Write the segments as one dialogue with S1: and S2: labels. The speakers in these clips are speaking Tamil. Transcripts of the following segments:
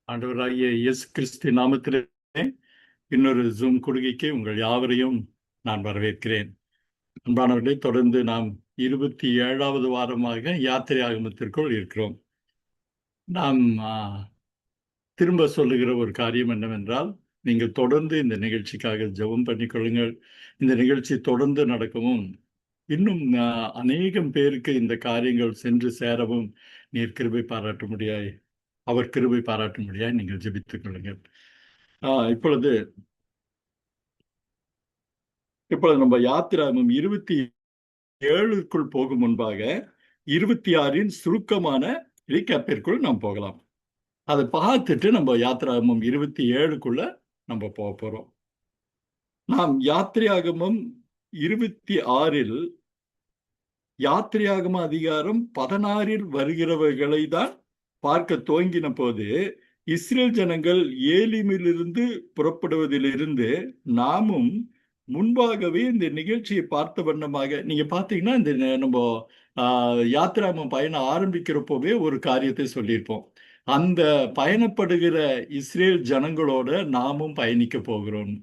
S1: ஆண்டவராகிய இயேசு கிறிஸ்து நாமத்திலே இன்னொரு ஜூம் கொடுகைக்கு உங்கள் யாவரையும் நான் வரவேற்கிறேன். அன்பானவர்களே, தொடர்ந்து நாம் 27வது வாரமாக யாத்திரை ஆகமத்திற்குள் இருக்கிறோம். நாம் திரும்ப சொல்லுகிற ஒரு காரியம் என்னவென்றால், நீங்கள் தொடர்ந்து இந்த நிகழ்ச்சிக்காக ஜெபம் பண்ணிக்கொள்ளுங்கள். இந்த நிகழ்ச்சி தொடர்ந்து நடக்கவும், இன்னும் அநேகம் பேருக்கு இந்த காரியங்கள் சென்று சேரவும் நீர் கிருபை பாராட்ட முடியாய் அவர் கிருபை பாராட்ட முடியாய் நீங்கள் ஜெபித்துக் கொள்ளுங்கள். இப்பொழுது நம்ம யாத்திராகமம் 27க்குள் போகும் முன்பாக 26இன் சுருக்கமான ரீகேப்பிற்குள் நாம் போகலாம். அதை பார்த்துட்டு நம்ம யாத்திராகமம் 27க்குள்ள நம்ம போக போறோம். நாம் யாத்திரையாகமம் 26இல் யாத்திரையாகம அதிகாரம் 16இல் வருகிறவர்களை தான் பார்க்க துவங்கின போது, இஸ்ரேல் ஜனங்கள் ஏலிமிலிருந்து புறப்படுவதிலிருந்து நாமும் முன்பாகவே இந்த நிகழ்ச்சியை பார்த்த வண்ணமாக, நீங்க பாத்தீங்கன்னா இந்த நம்ம யாத்திராமம் பயணம் ஆரம்பிக்கிறப்போவே ஒரு காரியத்தை சொல்லியிருப்போம். அந்த பயணப்படுகிற இஸ்ரேல் ஜனங்களோட நாமும் பயணிக்க போகிறோம்.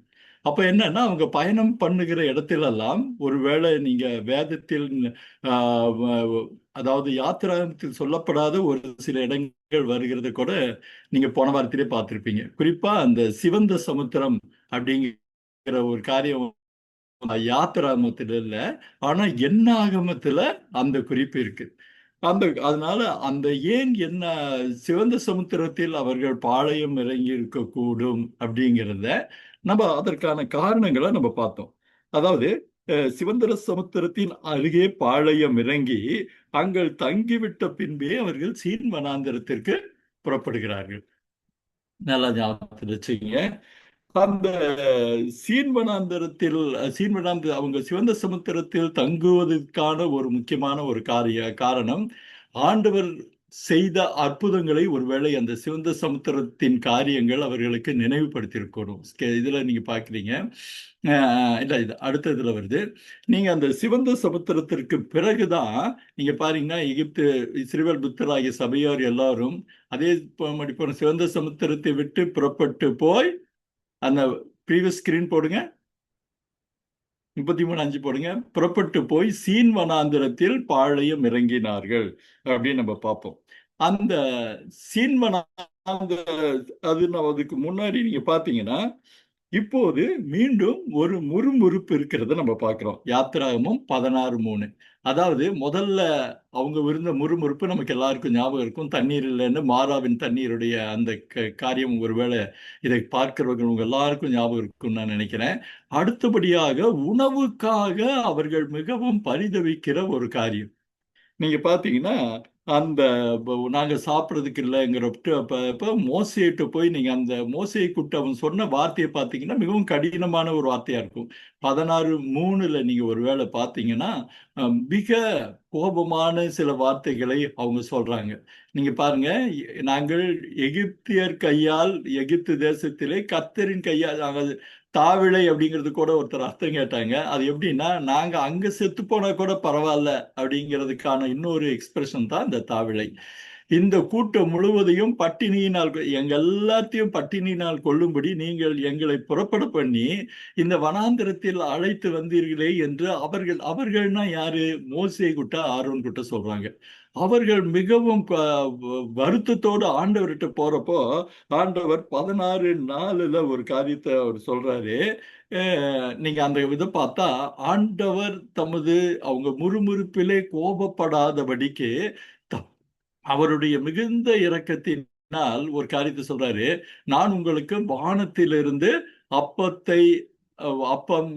S1: அப்ப என்னன்னா, அவங்க பயணம் பண்ணுகிற இடத்திலெல்லாம், ஒருவேளை நீங்க வேதத்தில் அதாவது யாத்திராகத்தில் சொல்லப்படாத ஒரு சில இடங்கள் வருகிறது கூட நீங்க போன வாரத்திலே பார்த்திருப்பீங்க. குறிப்பா அந்த சிவந்த சமுத்திரம் அப்படிங்கிற ஒரு காரியம் யாத்திராகமத்தில் இல்ல, ஆனா எண்ணாகமத்துல அந்த குறிப்பு இருக்கு. அதனால அந்த என்ன சிவந்த சமுத்திரத்தில் அவர்கள் பாளையம் இறங்கி இருக்கக்கூடும் அப்படிங்கிறத நம்ம அதற்கான காரணங்களை நம்ம பார்த்தோம். அதாவது சிவந்தர சமுத்திரத்தின் அருகே பாளையம் இறங்கி அங்கள் தங்கிவிட்ட பின்பே அவர்கள் சீன் வனாந்திரத்திற்கு புறப்படுகிறார்கள். நல்லா ஞாபகத்தில் வச்சுங்க. அந்த சீன்வனாந்திரத்தில் அவங்க சிவந்த சமுத்திரத்தில் தங்குவதற்கான ஒரு முக்கியமான ஒரு காரணம், ஆண்டவர் செய்த அற்புதங்களை ஒருவேளை அந்த சிவந்த சமுத்திரத்தின் காரியங்கள் அவர்களுக்கு நினைவுபடுத்தியிருக்கணும். இதுல நீங்க பாக்குறீங்க, இல்ல இது அடுத்த இதுல வருது. நீங்க அந்த சிவந்த சமுத்திரத்திற்கு பிறகுதான் நீங்க பாருங்கன்னா, எகிப்து இஸ்ரவேல் புத்தராகிய சபையார் எல்லாரும் அதே போன சிவந்த சமுத்திரத்தை விட்டு புறப்பட்டு போய், அந்த ப்ரீவியஸ் ஸ்கிரீன் போடுங்க, 33:5 போடுங்க. புறப்பட்டு போய் சீன் வனாந்திரத்தில் பாளையம் இறங்கினார்கள் அப்படின்னு நம்ம பார்ப்போம். அந்த சீன் வனாந்திர அதுக்கு முன்னாடி நீங்க பாத்தீங்கன்னா, இப்போது மீண்டும் ஒரு முறுமுறுப்பு இருக்கிறத நம்ம பார்க்கிறோம். யாத்திராகமம் 16:3. அதாவது முதல்ல அவங்க இருந்த முறுமுறுப்பு நமக்கு எல்லாருக்கும் ஞாபகம் இருக்கும். தண்ணீர் இல்லைன்னு மாறாவின் தண்ணீருடைய அந்த காரியம் ஒருவேளை இதை பார்க்கிறவர்கள் உங்க எல்லாருக்கும் ஞாபகம் இருக்கும்னு நான் நினைக்கிறேன். அடுத்தபடியாக உணவுக்காக அவர்கள் மிகவும் பரிதவிக்கிற ஒரு காரியம். நீங்க பாத்தீங்கன்னா, அந்த நாங்க சாப்பிட்றதுக்கு இல்லைங்கிறப்ப மோசேட்டு போய் நீங்க அந்த மோசையை கூப்பிட்டு அவன் சொன்ன வார்த்தையை பார்த்தீங்கன்னா மிகவும் கடினமான ஒரு வார்த்தையா இருக்கும். 16:3 நீங்க ஒருவேளை பார்த்தீங்கன்னா மிக கோபமான சில வார்த்தைகளை அவங்க சொல்றாங்க. நீங்க பாருங்க, நாங்கள் எகிப்தியர் கையால் எகிப்து தேசத்திலே கர்த்தரின் கையால் நாங்கள் தாவிளை அப்படிங்கிறது கூட ஒருத்தர் அர்த்தம் கேட்டாங்க. அது எப்படின்னா, நாங்க அங்க செத்து போனா கூட பரவாயில்ல அப்படிங்கிறதுக்கான இன்னொரு எக்ஸ்பிரஷன் தான் இந்த தாவிளை. இந்த கூட்டம் முழுவதையும் பட்டினியினால் எங்க எல்லாத்தையும் பட்டினியினால் கொள்ளும்படி நீங்கள் எங்களை புறப்பட பண்ணி இந்த வனாந்திரத்தில் அழைத்து வந்தீர்களே என்று அவர்கள்னா யாரு? மோசே கிட்ட ஆரோன் கிட்ட சொல்றாங்க. அவர்கள் மிகவும் வருத்தத்தோடு ஆண்டவர்கிட்ட போறப்போ, ஆண்டவர் 16:4 ஒரு காரியத்தை அவர் சொல்றாரு. நீங்க அந்த இதை பார்த்தா, ஆண்டவர் தமது அவங்க முறுமுறுப்பிலே கோபப்படாதபடிக்கு அவருடைய மிகுந்த இரக்கத்தினால் ஒரு காரியத்தை சொல்றாரு. நான் உங்களுக்கு வானத்திலிருந்து அப்பத்தை அப்பம்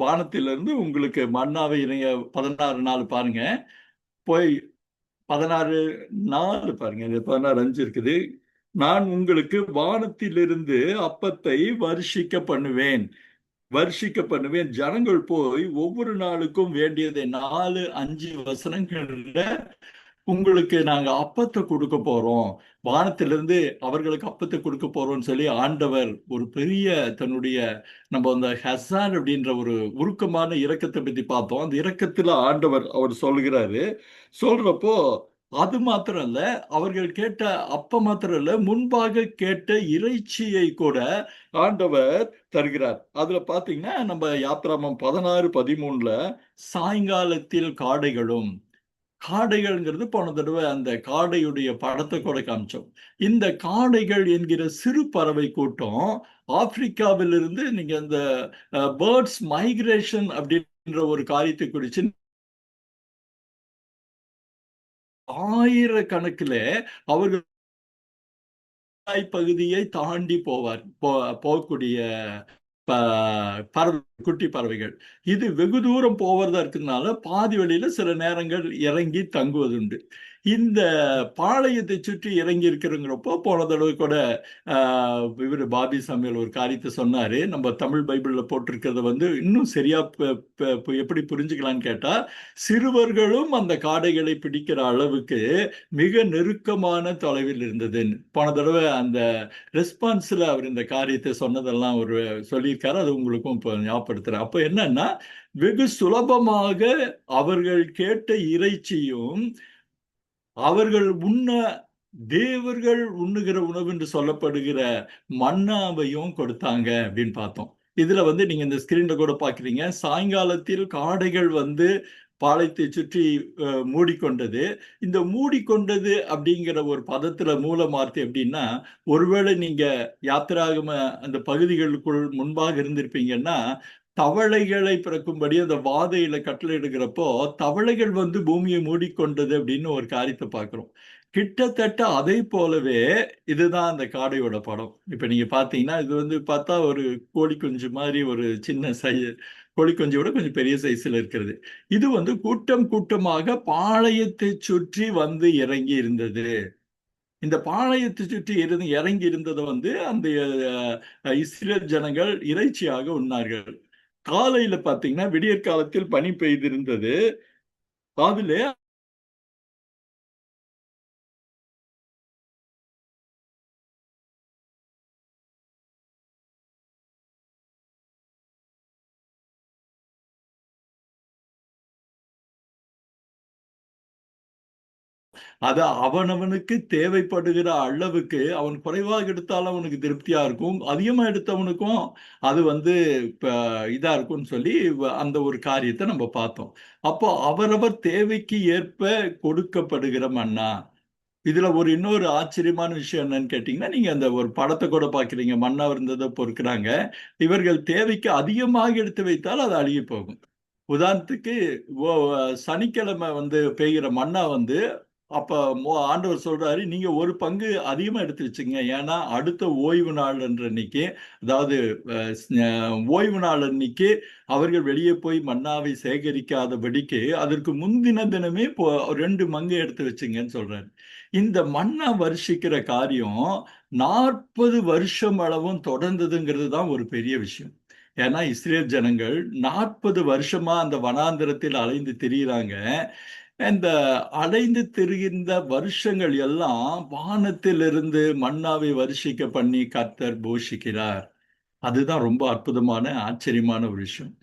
S1: வானத்திலிருந்து உங்களுக்கு மன்னாவை 16:4 பாருங்க. போய் 16:4 பாருங்க, 16:5 இருக்குது. நான் உங்களுக்கு வானத்திலிருந்து அப்பத்தை வருஷிக்க பண்ணுவேன். ஜனங்கள் போய் ஒவ்வொரு நாளுக்கும் வேண்டியதை 4-5 வசனங்கள்ல உங்களுக்கு நாங்க அப்பத்தை கொடுக்க போறோம், வானத்திலிருந்து அவர்களுக்கு அப்பத்தை கொடுக்க போறோம்னு சொல்லி ஆண்டவர் ஒரு பெரிய தன்னுடைய நம்ம அந்த ஹசான் அப்படின்ற ஒரு உருக்கமான இரக்கத்தை பத்தி பார்த்தோம். அந்த இரக்கத்துல ஆண்டவர் அவர் சொல்கிறப்போ அது மாத்திரம் இல்ல, அவர்கள் கேட்ட அப்ப மாத்திரம் இல்ல, முன்பாக கேட்ட இறைச்சியை கூட ஆண்டவர் தருகிறார். அதுல பாத்தீங்கன்னா நம்ம யாத்ராமம் 16:13 சாயங்காலத்தில் காடைகளும், காடைகள்ங்கிறது போன தடவை அந்த காடையுடைய படத்தை கூட காமிச்சோம். இந்த காடைகள் என்கிற சிறு பறவை கூட்டம் ஆப்பிரிக்காவிலிருந்து நீங்க இந்த பேர்ட்ஸ் மைக்ரேஷன் அப்படின்ற ஒரு காரியத்தை குறித்து ஆயிரக்கணக்கில் அவர்கள் பகுதியை தாண்டி போகக்கூடிய பறவை, குட்டி பறவைகள். இது வெகு தூரம் போவதா இருக்கிறதுனால பாதி வழியில சில நேரங்கள் இறங்கி தங்குவதுண்டு. இந்த பாளையத்தை சுற்றி இறங்கி இருக்கிறங்கிறப்போ போன தடவை கூட இவர் பாபி சாமியல் ஒரு காரியத்தை சொன்னாரு. நம்ம தமிழ் பைபிள்ல போட்டிருக்கிறத வந்து இன்னும் சரியா எப்படி புரிஞ்சுக்கலான்னு கேட்டா, சிறுவர்களும் அந்த காடைகளை பிடிக்கிற அளவுக்கு மிக நெருக்கமான தொலைவில் இருந்ததுன்னு போன தடவை அந்த ரெஸ்பான்ஸ்ல அவர் இந்த காரியத்தை சொன்னதெல்லாம் ஒரு சொல்லியிருக்காரு. அது உங்களுக்கும் இப்போ ஞாபகப்படுத்துறேன். அப்போ என்னன்னா, வெகு சுலபமாக அவர்கள் கேட்ட இறைச்சியும் அவர்கள் தேவர்கள் உண்ணுகிற உணவு என்று சொல்லப்படுகிற மன்னாவையும் கொடுத்தாங்க அப்படின்னு பார்த்தோம். இதுல வந்து நீங்க இந்த ஸ்கிரீன்ல கூட பாக்குறீங்க, சாயங்காலத்தில் காடைகள் வந்து பாளையத்தை சுற்றி மூடிக்கொண்டது. இந்த மூடிக்கொண்டது அப்படிங்கிற ஒரு பதத்துல மூலமார்த்தி அப்படின்னா, ஒருவேளை நீங்க யாத்திராகம அந்த பகுதிகளுக்குள் முன்பாக இருந்திருப்பீங்கன்னா, தவளைகளை பிறக்கும்படி அந்த வாதையில கட்டளையிடுகிறப்போ தவளைகள் வந்து பூமியை மூடிக்கொண்டது அப்படின்னு ஒரு காரியத்தை பார்க்கிறோம். கிட்டத்தட்ட அதை போலவே இதுதான் அந்த காடையோட படம். இப்ப நீங்க பாத்தீங்கன்னா இது வந்து பார்த்தா ஒரு கோழி குஞ்சு மாதிரி ஒரு சின்ன கோழி குஞ்சு விட கொஞ்சம் பெரிய சைஸ்ல இருக்கிறது. இது வந்து கூட்டம் கூட்டமாக பாளையத்தை சுற்றி வந்து இறங்கி இருந்தது. இந்த பாளையத்தை சுற்றி இறங்கி இருந்ததை வந்து அந்த இஸ்ரேல் ஜனங்கள் இறைச்சியாக உண்ணார்கள். காலையில பாத்தீங்கன்னா விடியற் காலத்தில் பனி பெய்திருந்தது. அதிலே அது அவனவனுக்கு தேவைப்படுகிற அளவுக்கு அவன் குறைவாக எடுத்தாலும் அவனுக்கு திருப்தியா இருக்கும், அதிகமா எடுத்தவனுக்கும் அது வந்து இதா இருக்கும்னு சொல்லி அந்த ஒரு காரியத்தை நம்ம பார்த்தோம். அப்போ அவரவர் தேவைக்கு ஏற்ப கொடுக்கப்படுகிற மன்னா. இதுல ஒரு இன்னொரு ஆச்சரியமான விஷயம் என்னன்னு கேட்டீங்கன்னா, நீங்க அந்த ஒரு படத்தை கூட பாக்குறீங்க, மன்னா இருந்ததை பொறுக்கிறாங்க. இவர்கள் தேவைக்கு அதிகமாக எடுத்து வைத்தால் அது அழுகி போகும். உதாரணத்துக்கு சனிக்கிழமை வந்து பெய்கிற மன்னா வந்து அப்ப ஆண்டவர் சொல்றாரு, நீங்க ஒரு பங்கு அதிகமா எடுத்து வச்சுங்க. ஏன்னா அடுத்த ஓய்வு நாள் என்ற அன்னைக்கு, அதாவது ஓய்வு நாள் அன்னைக்கு அவர்கள் வெளியே போய் மன்னாவை சேகரிக்காதபடிக்கு அதற்கு முந்தின தினமே 2 மங்கு எடுத்து வச்சுங்கன்னு சொல்றாரு. இந்த மன்னா வருஷிக்கிற காரியம் 40 வருஷம் அளவும் தொடர்ந்ததுங்கிறது தான் ஒரு பெரிய விஷயம். ஏன்னா இஸ்ரேல் ஜனங்கள் 40 வருஷமா அந்த வனாந்திரத்தில் அலைந்து திரியிறாங்க. இந்த அலைந்து திரிகின்ற வருஷங்கள் எல்லாம் வானத்திலிருந்து மன்னாவை வருஷிக்க பண்ணி கர்த்தர் போஷிக்கிறார். அதுதான் ரொம்ப அற்புதமான ஆச்சரியமான ஒரு விஷயம்.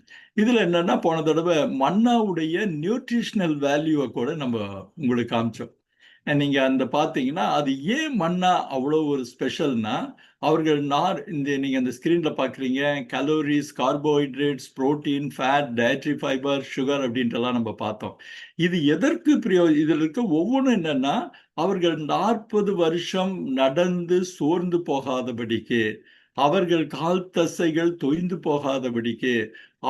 S1: இதுல என்னன்னா போன தடவை மன்னாவுடைய நியூட்ரிஷனல் வேல்யூவை கூட நம்ம உங்களுக்கு காமிச்சோம். நீங்க அந்த பார்த்தீங்கன்னா அது ஏன் மன்னா அவ்வளோ ஒரு ஸ்பெஷல்னா, அவர்கள் நீங்க அந்த ஸ்கிரீன்ல பார்க்குறீங்க, calories, carbohydrates, protein, fat, dietary fibre, sugar அப்படின்ட்டுலாம் நம்ம பார்த்தோம். இது எதற்கு இதில் இருக்க ஒவ்வொன்றும் என்னன்னா, அவர்கள் 40 வருஷம் நடந்து சோர்ந்து போகாதபடிக்கு, அவர்கள் கால் தசைகள் தொய்ந்து போகாதபடிக்கு,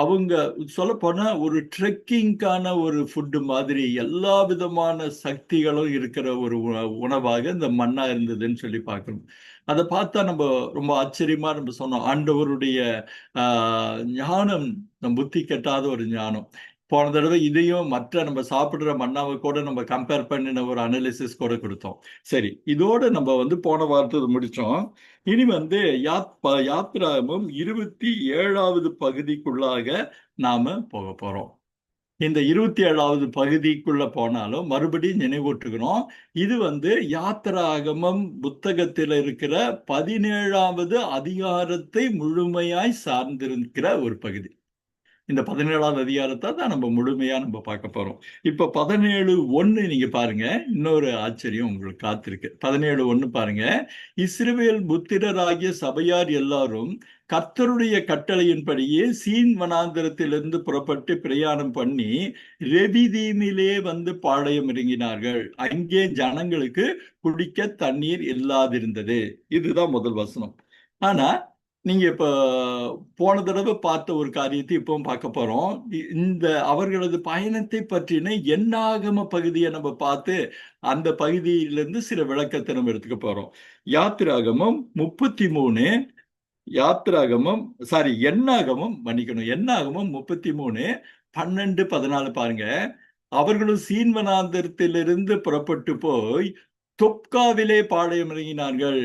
S1: அவங்க சொல்லப்போனா ஒரு ட்ரெக்கிங்கான ஒரு ஃபுட்டு மாதிரி எல்லா விதமான சக்திகளும் இருக்கிற ஒரு உணவாக இந்த மன்னா இருந்ததுன்னு சொல்லி பார்க்கணும். அதை பார்த்தா நம்ம ரொம்ப ஆச்சரியமா நம்ம சொன்னோம், ஆண்டவருடைய ஞானம் நம் புத்தி கெட்டாத ஒரு ஞானம். போன தடவை இதையும் மற்ற நம்ம சாப்பிடுற மன்னாவை கூட நம்ம கம்பேர் பண்ணின ஒரு அனாலிசிஸ் கூட கொடுத்தோம். சரி, இதோட நம்ம வந்து போன வாரத்தை முடிச்சோம். இனி வந்து யாத்ராகமம் 27வது பகுதிக்குள்ளாக நாம போக போறோம். இந்த 27வது பகுதிக்குள்ள போனாலும் மறுபடியும் நினைவூட்டுகிறோம், இது வந்து யாத்திராகமம் புத்தகத்தில் இருக்கிற 17வது அதிகாரத்தை முழுமையாய் சார்ந்திருக்கிற ஒரு பகுதி. இந்த 17வது அதிகாரத்தை தான் நம்ம முழுமையா நம்ம பார்க்க போறோம். இப்ப 17:1 நீங்க பாருங்க, இன்னொரு ஆச்சரியம் உங்களுக்கு காத்திருக்கு. 17:1 பாருங்க. இஸ்ரவேல் புத்திரராகிய சபையார் எல்லாரும் கர்த்தருடைய கட்டளையின்படியே சீன் வனாந்தரத்திலிருந்து புறப்பட்டு பிரயாணம் பண்ணி ரெபிதீமிலே வந்து பாளையம் இறங்கினார்கள். அங்கே ஜனங்களுக்கு குடிக்க தண்ணீர் இல்லாதிருந்தது. இதுதான் முதல் வசனம். ஆனா நீங்க இப்ப போன தடவை பார்த்த ஒரு காரியத்தை இப்பவும் பார்க்க போறோம். இந்த அவர்களது பயணத்தை பற்றின எண்ணாகம பகுதியை நம்ம பார்த்து அந்த பகுதியிலிருந்து சில விளக்கத்தை நம்ம எடுத்துக்க போறோம். யாத்திராகமம் 33, யாத்திராகமம் சாரி எண்ணாகமம் மன்னிக்கணும், எண்ணாகமம் 33, 12, 14 பாருங்க. அவர்களும் சீன் வனாந்தரத்திலிருந்து புறப்பட்டு போய் தொப்காவிலே பாளையம் இறங்கினார்கள்.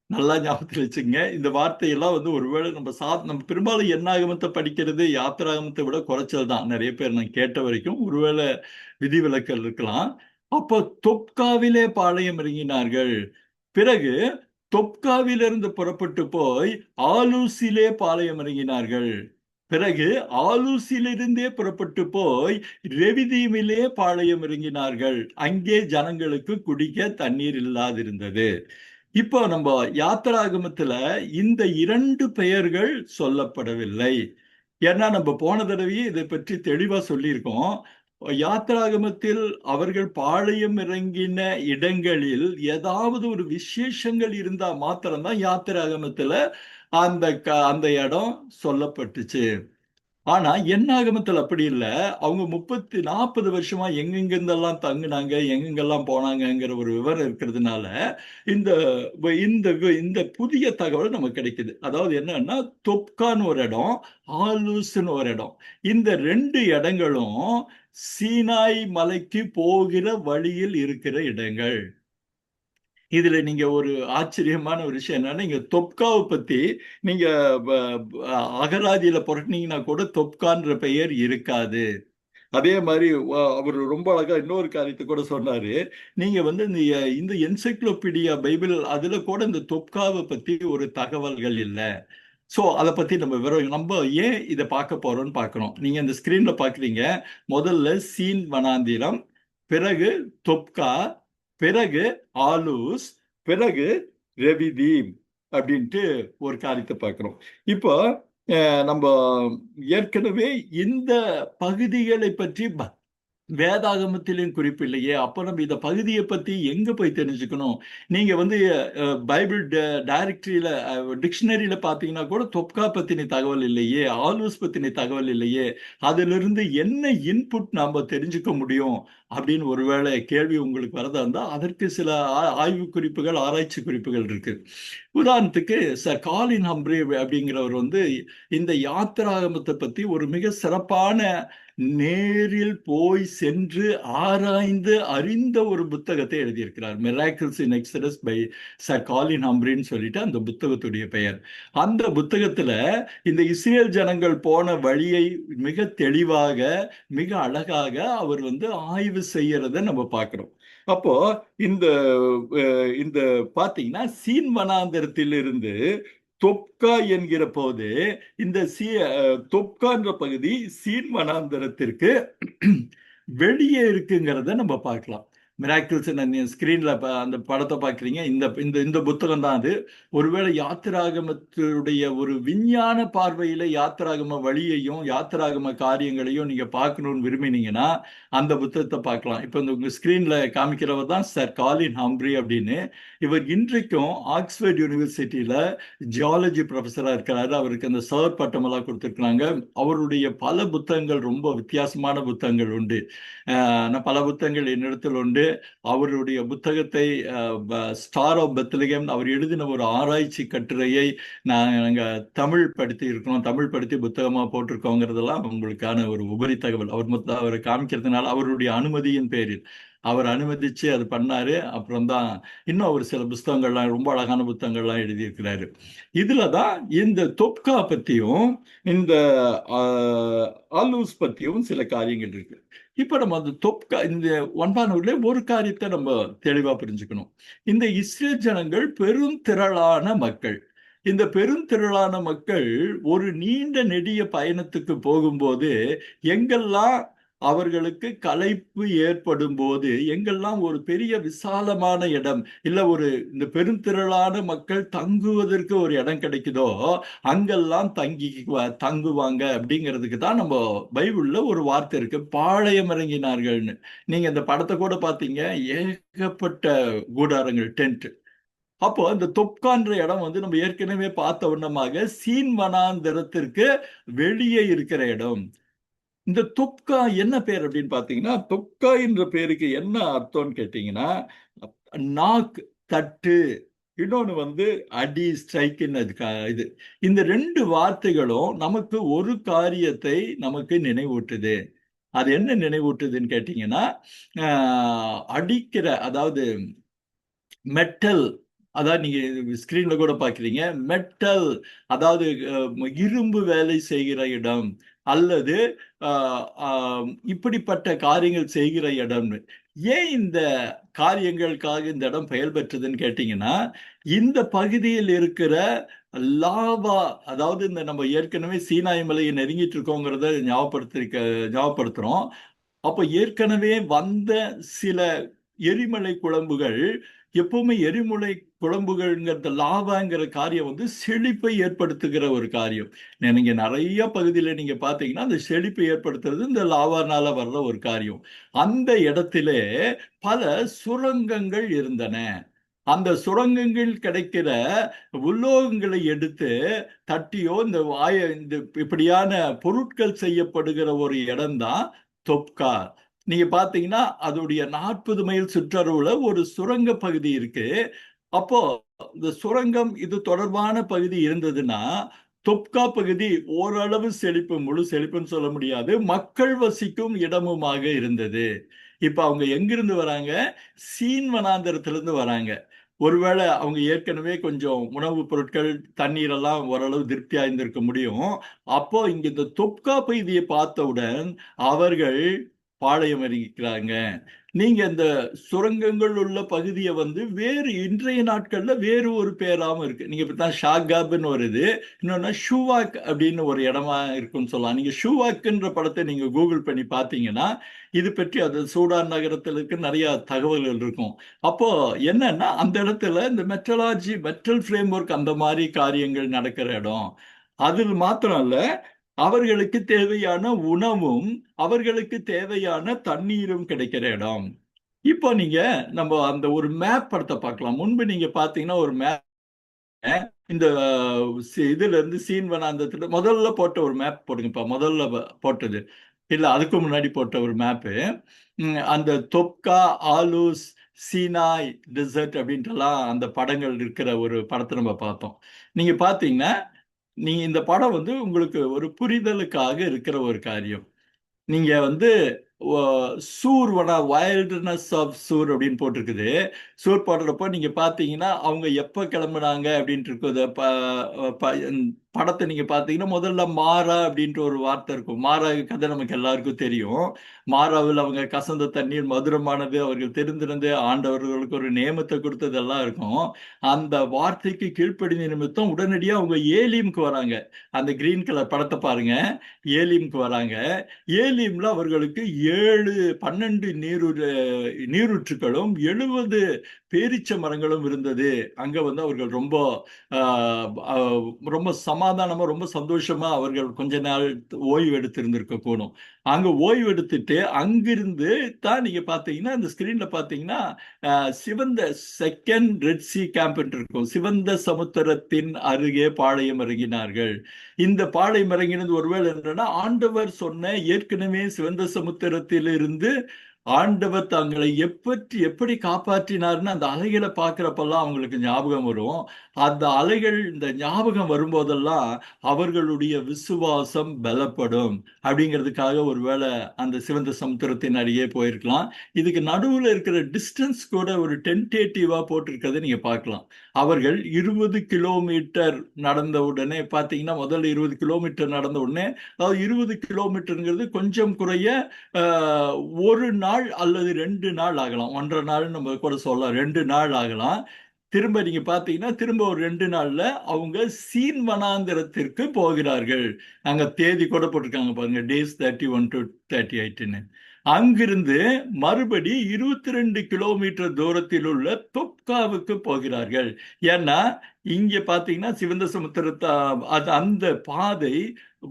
S1: நல்லா ஞாபகத்தில் வச்சுங்க. இந்த வார்த்தையெல்லாம் வந்து ஒருவேளை நம்ம பெரும்பாலும் எண்ணாகமத்தை படிக்கிறது யாத்திராகமத்தை விட குறைச்சல் தான். நிறைய பேர் நான் கேட்ட வரைக்கும் ஒருவேளை விதிவிலக்கல் இருக்கலாம். அப்போ தொப்காவிலே பாளையம் இறங்கினார்கள். பிறகு தொப்காவிலிருந்து புறப்பட்டு போய் ஆலூசிலே பாளையம் இறங்கினார்கள். பிறகு ஆலூசிலிருந்தே புறப்பட்டு போய் ரெவிதீமிலே பாளையம் இறங்கினார்கள். அங்கே ஜனங்களுக்கு குடிக்க தண்ணீர் இல்லாதிருந்தது. இப்போ நம்ம யாத்திராகமத்துல இந்த 2 பெயர்கள் சொல்லப்படவில்லை. ஏன்னா நம்ம போன தடவையே இதை பற்றி தெளிவா சொல்லியிருக்கோம். யாத்திராகமத்தில் அவர்கள் பாளையம் இறங்கின இடங்களில் ஏதாவது ஒரு விசேஷங்கள் இருந்தா மாத்திரம்தான் யாத்திராகமத்துல அந்த இடம் சொல்லப்பட்டுச்சு. ஆனா எண்ணாகமத்தில் அப்படி இல்லை. அவங்க 40 வருஷமா எங்கெங்கெல்லாம் தங்குனாங்க, எங்கெங்கெல்லாம் போனாங்கங்கிற ஒரு விவரம் இருக்கிறதுனால இந்த இந்த இந்த புதிய தகவல் நமக்கு கிடைக்குது. அதாவது என்னன்னா, தொப்கான்னு ஒரு இடம், ஆலூஸ்ன்னு ஒரு இடம். இந்த 2 இடங்களும் சீனாய் மலைக்கு போகிற வழியில் இருக்கிற இடங்கள். இதுல நீங்க ஒரு ஆச்சரியமான ஒரு விஷயம் என்னன்னா, நீங்க தொப்காவை பத்தி நீங்க அகராதியில புரட்டினீங்கன்னா கூட தொப்கான்ற பெயர் இருக்காது. அதே மாதிரி அவர் ரொம்ப அழகா இன்னொரு காரியத்தை கூட சொன்னாரு. நீங்க வந்து இந்த என்சைக்ளோபீடியா பைபிள் அதுல கூட இந்த தொப்காவை பத்தி ஒரு தகவல்கள் இல்லை. ஸோ அதை பத்தி நம்ம ஏன் இதை பார்க்க போறோம்னு பார்க்கணும். நீங்க இந்த ஸ்கிரீன்ல பாக்குறீங்க. முதல்ல சீன் வனாந்திரம், பிறகு தொப்கா, பிறகு ஆலூஸ், பிறகு ரெவிதீம் அப்படின்ட்டு ஒரு காரியத்தை பார்க்கிறோம். இப்போ நம்ம ஏற்கனவே இந்த பகுதிகளை பற்றி வேதாகமத்திலும் குறிப்பு இல்லையே. அப்போ நம்ம இந்த பகுதியை பத்தி எங்க போய் தெரிஞ்சுக்கணும்? நீங்க வந்து பைபிள் டைரக்டரியில டிக்ஷனரியில பாத்தீங்கன்னா கூட தொப்கா பத்தின தகவல் இல்லையே, ஆலூஸ் பத்தின தகவல் இல்லையே. அதிலிருந்து என்ன இன்புட் நாம தெரிஞ்சுக்க முடியும் அப்படின்னு ஒருவேளை கேள்வி உங்களுக்கு வரதா இருந்தா அதற்கு சில ஆய்வு குறிப்புகள், ஆராய்ச்சி குறிப்புகள் இருக்கு. உதாரணத்துக்கு சார் காலின் ஹம்ப்ரி அப்படிங்கிறவர் வந்து இந்த யாத்திராகமத்தை பத்தி ஒரு மிக சிறப்பான நேரில் போய் சென்று ஆராய்ந்து அறிந்த ஒரு புத்தகத்தை எழுதியிருக்கிறார். Miracles in Exodus by sir Colin ஹம்ப்ரின்னு சொல்லிட்டு அந்த புத்தகத்துடைய பெயர். அந்த புத்தகத்துல இந்த இஸ்ரேல் ஜனங்கள் போன வழியை மிக தெளிவாக, மிக அழகாக அவர் வந்து ஆய்வு செய்யறத நம்ம பார்க்கிறோம். அப்போ இந்த இந்த பாத்தீங்கன்னா சீன் வனாந்தரத்திலிருந்து தொப்கா என்கிற போது இந்த தொப்கான்ற பகுதி சீன் வனாந்தரத்திற்கு வெளியே இருக்குங்கிறத நம்ம பார்க்கலாம். மிராக்கிள்ஸ் ஸ்கிரீன்ல அந்த படத்தை பார்க்குறீங்க. இந்த இந்த இந்த புத்தகம் தான் அது. ஒருவேளை யாத்திராகமத்துடைய ஒரு விஞ்ஞான பார்வையில யாத்திராகம வழியையும் யாத்திராகம காரியங்களையும் நீங்க பார்க்கணும்னு விரும்பினீங்கன்னா அந்த புத்தகத்தை பார்க்கலாம். இப்போ இந்த உங்க ஸ்கிரீன்ல காமிக்கிறவர் தான் சர் காலின் ஹம்ப்ரி அப்படின்னு. இவர் இன்றைக்கும் ஆக்ஸ்போர்ட் யூனிவர்சிட்டியில ஜியாலஜி ப்ரொஃபஸரா இருக்கிறாரு. அவருக்கு அந்த சர் பட்டமெல்லாம் கொடுத்துருக்குறாங்க. அவருடைய பல புத்தகங்கள், ரொம்ப வித்தியாசமான புத்தகங்கள் உண்டு. பல புத்தகங்கள் என்னிடத்தில் உண்டு. அவருடைய புத்தகத்தை ஸ்டார் ஆஃப் பெத்லகேம் அவர் எழுதின ஒரு ஆராய்ச்சி கட்டுரையை நாங்கள் தமிழ் படுத்தி இருக்கிறோம். தமிழ் படுத்தி புத்தகமாக போட்டிருக்கோங்கிறதெல்லாம் உங்களுக்கான ஒரு உபரி தகவல். அவரை காமிக்கிறதுனால அவருடைய அனுமதியின் பேரில் அவர் அனுமதிச்சு அது பண்ணாரு. அப்புறம் தான் இன்னும் அவர் சில புத்தகங்கள்லாம், ரொம்ப அழகான புத்தகங்கள்லாம் எழுதியிருக்கிறாரு. இதுல தான் இந்த தொப்கா பத்தியும் இந்த ஆலூஸ் பத்தியும் சில காரியங்கள் இருக்கு. இப்ப நம்ம அந்த தொப்கா இந்த 9 ஒரு காரியத்தை நம்ம தெளிவா புரிஞ்சுக்கணும். இந்த இஸ்ரேல் ஜனங்கள் பெரும் திரளான மக்கள். இந்த பெருந்திரளான மக்கள் ஒரு நீண்ட நெடிய பயணத்துக்கு போகும்போது எங்கெல்லாம் அவர்களுக்கு களைப்பு ஏற்படும் போது, எங்கெல்லாம் ஒரு பெரிய விசாலமான இடம் இல்ல ஒரு இந்த பெருந்திரளான மக்கள் தங்குவதற்கு ஒரு இடம் கிடைக்குதோ அங்கெல்லாம் தங்குவாங்க அப்படிங்கிறதுக்கு தான் நம்ம பைபிள்ல ஒரு வார்த்தை இருக்கு, பாளையம் இறங்கினார்கள்னு. நீங்க இந்த படத்தை கூட பார்த்தீங்க, ஏகப்பட்ட கூடாரங்கள், டென்ட். அப்போ இந்த தொப்கான்ற இடம் வந்து நம்ம ஏற்கனவே பார்த்த வண்ணமாக சீன் வனாந்தரத்திற்கு வெளியே இருக்கிற இடம். இந்த தொப்கா என்ன பேர் அப்படின்னு பாத்தீங்கன்னா, தொப்கா என்ற பேருக்கு என்ன அர்த்தம்னு கேட்டீங்கன்னா, நாக், தட்டு, இன்னொன்னு வந்து அடி, ஸ்ட்ரைக்குன்னு இது. இந்த ரெண்டு வார்த்தைகளும் நமக்கு ஒரு காரியத்தை நமக்கு நினைவூட்டுது. அது என்ன நினைவூட்டுதுன்னு கேட்டீங்கன்னா, அடிக்கிற, அதாவது மெட்டல், அதாவது நீங்க ஸ்கிரீன்ல கூட பாக்குறீங்க, மெட்டல், அதாவது இரும்பு வேலை செய்கிற இடம், அல்லது இப்படிப்பட்ட காரியங்கள் செய்கிற இடம்னு. ஏன் இந்த காரியங்களுக்காக இந்த இடம் பெயர் பெற்றதுன்னு கேட்டீங்கன்னா, இந்த பகுதியில் இருக்கிற லாவா, அதாவது இந்த நம்ம ஏற்கனவே சீனாய் மலையை நெருங்கிட்டு இருக்கோங்கிறத ஞாபகப்படுத்துறோம். அப்ப ஏற்கனவே வந்த சில எரிமலை குழம்புகள், எப்பவுமே எரிமலை குழம்புகள்ங்கிறது, லாவாங்கிற காரியம் வந்து செழிப்பை ஏற்படுத்துகிற ஒரு காரியம். நீங்க நிறைய பகுதியில் நீங்க பாத்தீங்கன்னா அந்த செழிப்பை ஏற்படுத்துறது இந்த லாவானால வர்ற ஒரு காரியம். அந்த இடத்திலே பல சுரங்கங்கள் இருந்தன. அந்த சுரங்கங்கள் கிடைக்கிற உலோகங்களை எடுத்து தட்டியோ இந்த இப்படியான பொருட்கள் செய்யப்படுகிற ஒரு இடம்தான் தொப்கா. நீங்க பாத்தீங்கன்னா அதோடைய 40 மைல் சுற்றளவுல ஒரு சுரங்க பகுதி இருக்கு. அப்போ இந்த சுரங்கம் இது தொடர்பான பகுதி இருந்ததுன்னா தொப்கா பகுதி ஓரளவு செழிப்பு, முழு செழிப்புன்னு சொல்ல முடியாது, மக்கள் வசிக்கும் இடமுமாக இருந்தது. இப்ப அவங்க எங்கிருந்து வராங்க? சீன் வனாந்தரத்திலிருந்து வராங்க. ஒருவேளை அவங்க ஏற்கனவே கொஞ்சம் உணவுப் பொருட்கள், தண்ணீர் எல்லாம் ஓரளவு திருப்தியா இருந்திருக்க முடியும். அப்போ இங்க இந்த தொப்கா பகுதியை பார்த்தவுடன் அவர்கள் பாளையம் இறங்கிக்கிறாங்க. நீங்க இந்த சுரங்கங்கள் உள்ள பகுதியை வந்து வேறு இன்றைய நாட்கள்ல வேறு ஒரு பேராம இருக்கு. நீங்க இப்படித்தான் ஷாகாப்னு வருது, இன்னொன்னா ஷூவாக் அப்படின்னு ஒரு இடமா இருக்குன்னு சொல்லலாம். நீங்க ஷூவாக்ன்ற படத்தை நீங்க கூகுள் பண்ணி பார்த்தீங்கன்னா இது பற்றி, அது சூடான் நகரத்தில் இருக்க நிறைய தகவல்கள் இருக்கும். அப்போ என்னன்னா அந்த இடத்துல இந்த மெட்டல் ஃப்ரேம் ஒர்க் அந்த மாதிரி காரியங்கள் நடக்கிற இடம். அதில் மாத்திரம் இல்ல, அவர்களுக்கு தேவையான உணவும் அவர்களுக்கு தேவையான தண்ணீரும் கிடைக்கிற இடம். இப்போ நீங்க நம்ம அந்த ஒரு மேப் படத்தை பார்க்கலாம். முன்பு நீங்க பாத்தீங்கன்னா ஒரு மேப், இந்த இதுல இருந்து சீன் வனாந்தத்துல முதல்ல போட்ட ஒரு மேப் போடுங்கப்பா, முதல்ல போட்டது இல்ல அதுக்கு முன்னாடி போட்ட ஒரு மேப்பு. அந்த தொப்கா, ஆலூஸ், சீனாய் டெசர்ட் அப்படின்ட்டுலாம் அந்த படங்கள் இருக்கிற ஒரு படத்தை நம்ம பார்த்தோம். நீங்க பாத்தீங்கன்னா நீங்க இந்த படம் வந்து உங்களுக்கு ஒரு புரிதலுக்காக இருக்கிற ஒரு காரியம். நீங்க வந்து சூர் வனா, வைல்ட்னஸ் ஆஃப் சூர் அப்படின்னு போட்டிருக்குது. சூர் போடுறப்போ நீங்க பாத்தீங்கன்னா அவங்க எப்ப கிளம்புனாங்க அப்படின்ட்டு இருக்குது. படத்தை நீங்க பாத்தீங்கன்னா முதல்ல மாறா அப்படின்ற ஒரு வார்த்தை இருக்கும். மாறா கதை நமக்கு எல்லாருக்கும் தெரியும். மாறாவில் அவங்க கசந்த தண்ணீர் மதுரமானது, அவர்கள் தெரிந்திருந்து ஆண்டவர்களுக்கு ஒரு நியமத்தை கொடுத்ததெல்லாம் இருக்கும். அந்த வார்த்தைக்கு கீழ்ப்படிந்த நிமித்தம் உடனடியா அவங்க ஏலியம்க்கு வராங்க. அந்த கிரீன் கலர் படத்தை பாருங்க, ஏலியம்க்கு வராங்க. ஏலியம்ல அவர்களுக்கு 12 நீரூற்றுகளும் 70 பேரீச்ச மரங்களும் இருந்தது. அங்க வந்து அவர்கள் ரொம்ப ரொம்ப சமாதானமா, ரொம்ப சந்தோஷமா அவர்கள் கொஞ்ச நாள் ஓய்வு எடுத்திருந்திருக்க கூடும். அங்க ஓய்வு எடுத்துட்டு அங்கிருந்து தான் நீங்க பாத்தீங்கன்னா அந்த ஸ்கிரீன்ல பாத்தீங்கன்னா சிவந்த செகண்ட் ரெட் சி கேம்ப் இருக்கும். சிவந்த சமுத்திரத்தின் அருகே பாளையம் இறங்கினார்கள். இந்த பாளையம் இறங்கினது ஒருவேளை என்னன்னா ஆண்டவர் சொன்ன, ஏற்கனவே சிவந்த சமுத்திரத்திலிருந்து ஆண்டவர் தங்களை எப்படி காப்பாற்றினார்னு அந்த அலைகளை பார்க்கிறப்பெல்லாம் அவங்களுக்கு ஞாபகம் வரும். அந்த அலைகள் இந்த ஞாபகம் வரும்போதெல்லாம் அவர்களுடைய விசுவாசம் பலப்படும் அப்படிங்கிறதுக்காக ஒருவேளை அந்த சிவந்த சமுத்திரத்தின் அருகே போயிருக்கலாம். இதுக்கு நடுவில் இருக்கிற டிஸ்டன்ஸ் கூட ஒரு டென்டேட்டிவா போட்டிருக்கிறத நீங்க பார்க்கலாம். அவர்கள் 20 கிலோமீட்டர் நடந்த உடனே பார்த்தீங்கன்னா, முதல்ல 20 கிலோமீட்டர் நடந்த உடனே, அதாவது 20 கிலோமீட்டருங்கிறது கொஞ்சம் குறைய ஒரு நாள் அல்லது 2 நாள் ஆகலாம். 1.5 நாள் நம்ம கூட சொல்லலாம், 2 நாள் ஆகலாம். திரும்ப நீங்க பாத்தீங்கன்னா திரும்ப ஒரு 2 நாள்ல அவங்க சீன் வனாந்திரத்திற்கு போகிறார்கள். அங்க தேதி கூட போட்டிருக்காங்க பாருங்க, டேஸ் 31 to 38ன்னு. அங்கிருந்து மறுபடி 22 கிலோமீட்டர் தூரத்தில் உள்ள தொப்காவுக்கு போகிறார்கள். ஏன்னா இங்க பாத்தீங்கன்னா சிவந்த சமுத்திரத்தை அந்த பாதை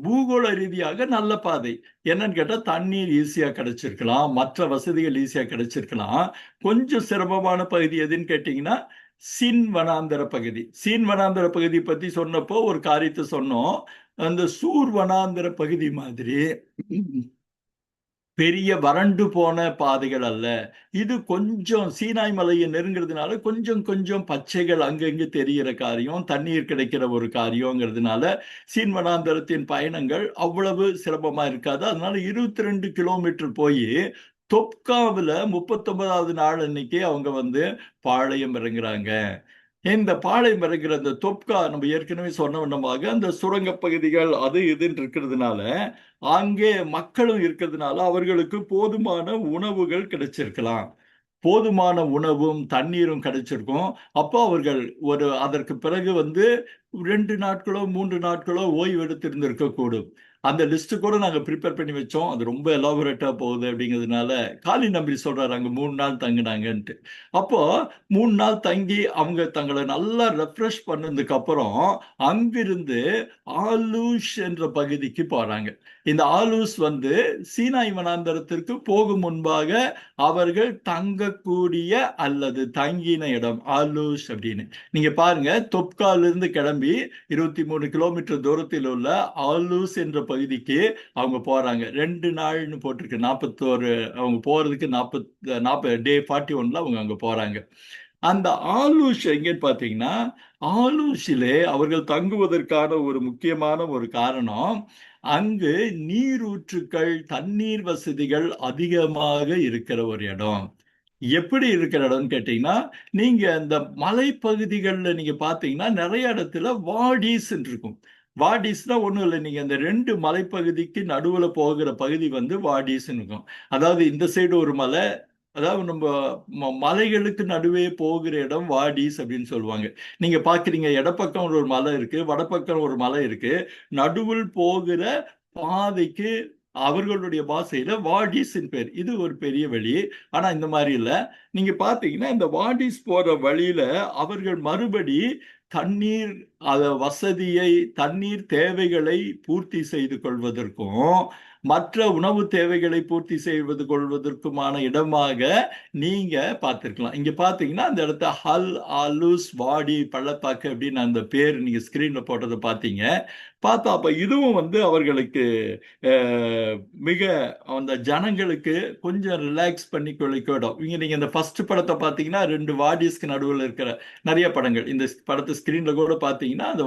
S1: பூகோள ரீதியாக நல்ல பாதை. என்னன்னு கேட்டா தண்ணீர் ஈஸியா கிடைச்சிருக்கலாம், மற்ற வசதிகள் ஈஸியா கிடைச்சிருக்கலாம். கொஞ்சம் சிரமமான பகுதி எதுன்னு கேட்டீங்கன்னா சீன் வனாந்தர பகுதி. சீன் வனாந்தர பகுதி பத்தி சொன்னப்போ ஒரு காரியத்தை சொன்னோம். அந்த சூர் வனாந்தர பகுதி மாதிரி பெரிய வறண்டு போன பாதைகள் அல்ல. இது கொஞ்சம் சீனாய் மலையை நெருங்கிறதுனால கொஞ்சம் கொஞ்சம் பச்சைகள் அங்கங்க தெரிகிற காரியம், தண்ணீர் கிடைக்கிற ஒரு காரியங்கிறதுனால சீன் வனாந்தரத்தின் பயணங்கள் அவ்வளவு சிரமமா இருக்காது. அதனால 22 கிலோமீட்டர் போய் தொப்காவில் 39வது நாள் அன்னைக்கு அவங்க வந்து பாளையம் இறங்குறாங்க. இந்த பாளையம் இறங்குற அந்த தொப்கா நம்ம ஏற்கனவே சொன்ன வண்ணமாக அந்த சுரங்க பகுதிகள் அது இதுன்னு இருக்கிறதுனால அங்கே மக்களும் இருக்கிறதுனால அவர்களுக்கு போதுமான உணவுகள் கிடைச்சிருக்கலாம். போதுமான உணவும் தண்ணீரும் கிடைச்சிருக்கும். அப்போ அவர்கள் அதற்கு பிறகு வந்து 2 நாட்களோ 3 நாட்களோ ஓய்வு எடுத்திருந்திருக்க கூடும். அந்த லிஸ்ட் கூட நாங்க ப்ரிப்பேர் பண்ணி வச்சோம். அது ரொம்ப எலாபரேட்டா போகுது அப்படிங்கிறதுனால காளி நம்பி சொல்றாரு அங்க 3 நாள் தங்கினாங்கன்ட்டு. அப்போ 3 நாள் தங்கி அவங்க தங்களை நல்லா ரெஃப்ரெஷ் பண்ணதுக்கு அப்புறம் அங்கிருந்து ஆலூஷ் என்ற பகுதிக்கு போறாங்க. இந்த ஆலூஸ் வந்து சீனாய் வனாந்தரத்திற்கு போகும் முன்பாக அவர்கள் தங்கக்கூடிய அல்லது தங்கின இடம் ஆலூஸ் அப்படின்னு. நீங்க பாருங்க, தொப்கால இருந்து கிளம்பி 23 கிலோமீட்டர் தூரத்தில் உள்ள ஆலூஸ் என்ற பகுதிக்கு அவங்க போறாங்க. 2 நாள்னு போட்டிருக்கு. 41 அவங்க போறதுக்கு 40 டே 41ல அவங்க அங்க போறாங்க. அந்த ஆலூஷ் எங்கன்னு பாத்தீங்கன்னா, ஆலூஷிலே அவர்கள் தங்குவதற்கான ஒரு முக்கியமான ஒரு காரணம், அங்கு நீரூற்றுக்கள் தண்ணீர் வசதிகள் அதிகமாக இருக்கிற ஒரு இடம். எப்படி இருக்கிற இடம்னு கேட்டீங்கன்னா, நீங்க இந்த மலைப்பகுதிகளில் நீங்க பாத்தீங்கன்னா நிறைய இடத்துல வாடிஸ் இருக்கும். வாடிஸ்னா ஒண்ணும் இல்லை, நீங்க அந்த 2 மலைப்பகுதிக்கு நடுவுல போகிற பகுதி வந்து வாடிஸ்ன்னு இருக்கும். அதாவது இந்த சைடு ஒரு மலை, அதாவது நம்ம மலைகளுக்கு நடுவே போகிற இடம் வாடிஸ் அப்படின்னு சொல்லுவாங்க. நீங்க பாக்குறீங்க இடப்பக்கம் ஒரு மலை இருக்கு, வடப்பக்கம் ஒரு மலை இருக்கு, நடுவில் போகிற பாதைக்கு அவர்களுடைய பாஷையில வாடிஸ்ன்னு பேர். இது ஒரு பெரிய வழி. ஆனா இந்த மாதிரி இல்ல. நீங்க பாத்தீங்கன்னா இந்த வாடிஸ் போற வழியில அவர்கள் மறுபடி தண்ணீர் வசதியை, தண்ணீர் தேவைகளை பூர்த்தி செய்து கொள்வதற்கும் மற்ற உணவு தேவைகளை பூர்த்தி செய்வது கொள்வதற்குமான இடமாக நீங்க பார்த்திருக்கலாம். இங்க பாத்தீங்கன்னா அந்த இடத்த ஹல் ஆலூஸ் வாடி பள்ளத்தாக்கு அப்படின்னு அந்த பேர் நீங்க ஸ்கிரீன்ல போட்டதை பார்த்தீங்க. பார்த்தா அப்ப இதுவும் வந்து அவர்களுக்கு மிக அந்த ஜனங்களுக்கு கொஞ்சம் ரிலாக்ஸ் பண்ணி கொள்ளிக்கூடும். நீங்க இந்த ஃபர்ஸ்ட் படத்தை பார்த்தீங்கன்னா 2 வாடிஸ்க்கு நடுவில் இருக்கிற நிறைய படங்கள், இந்த படத்தை ஸ்கிரீன்ல கூட பார்த்தீங்கன்னா அந்த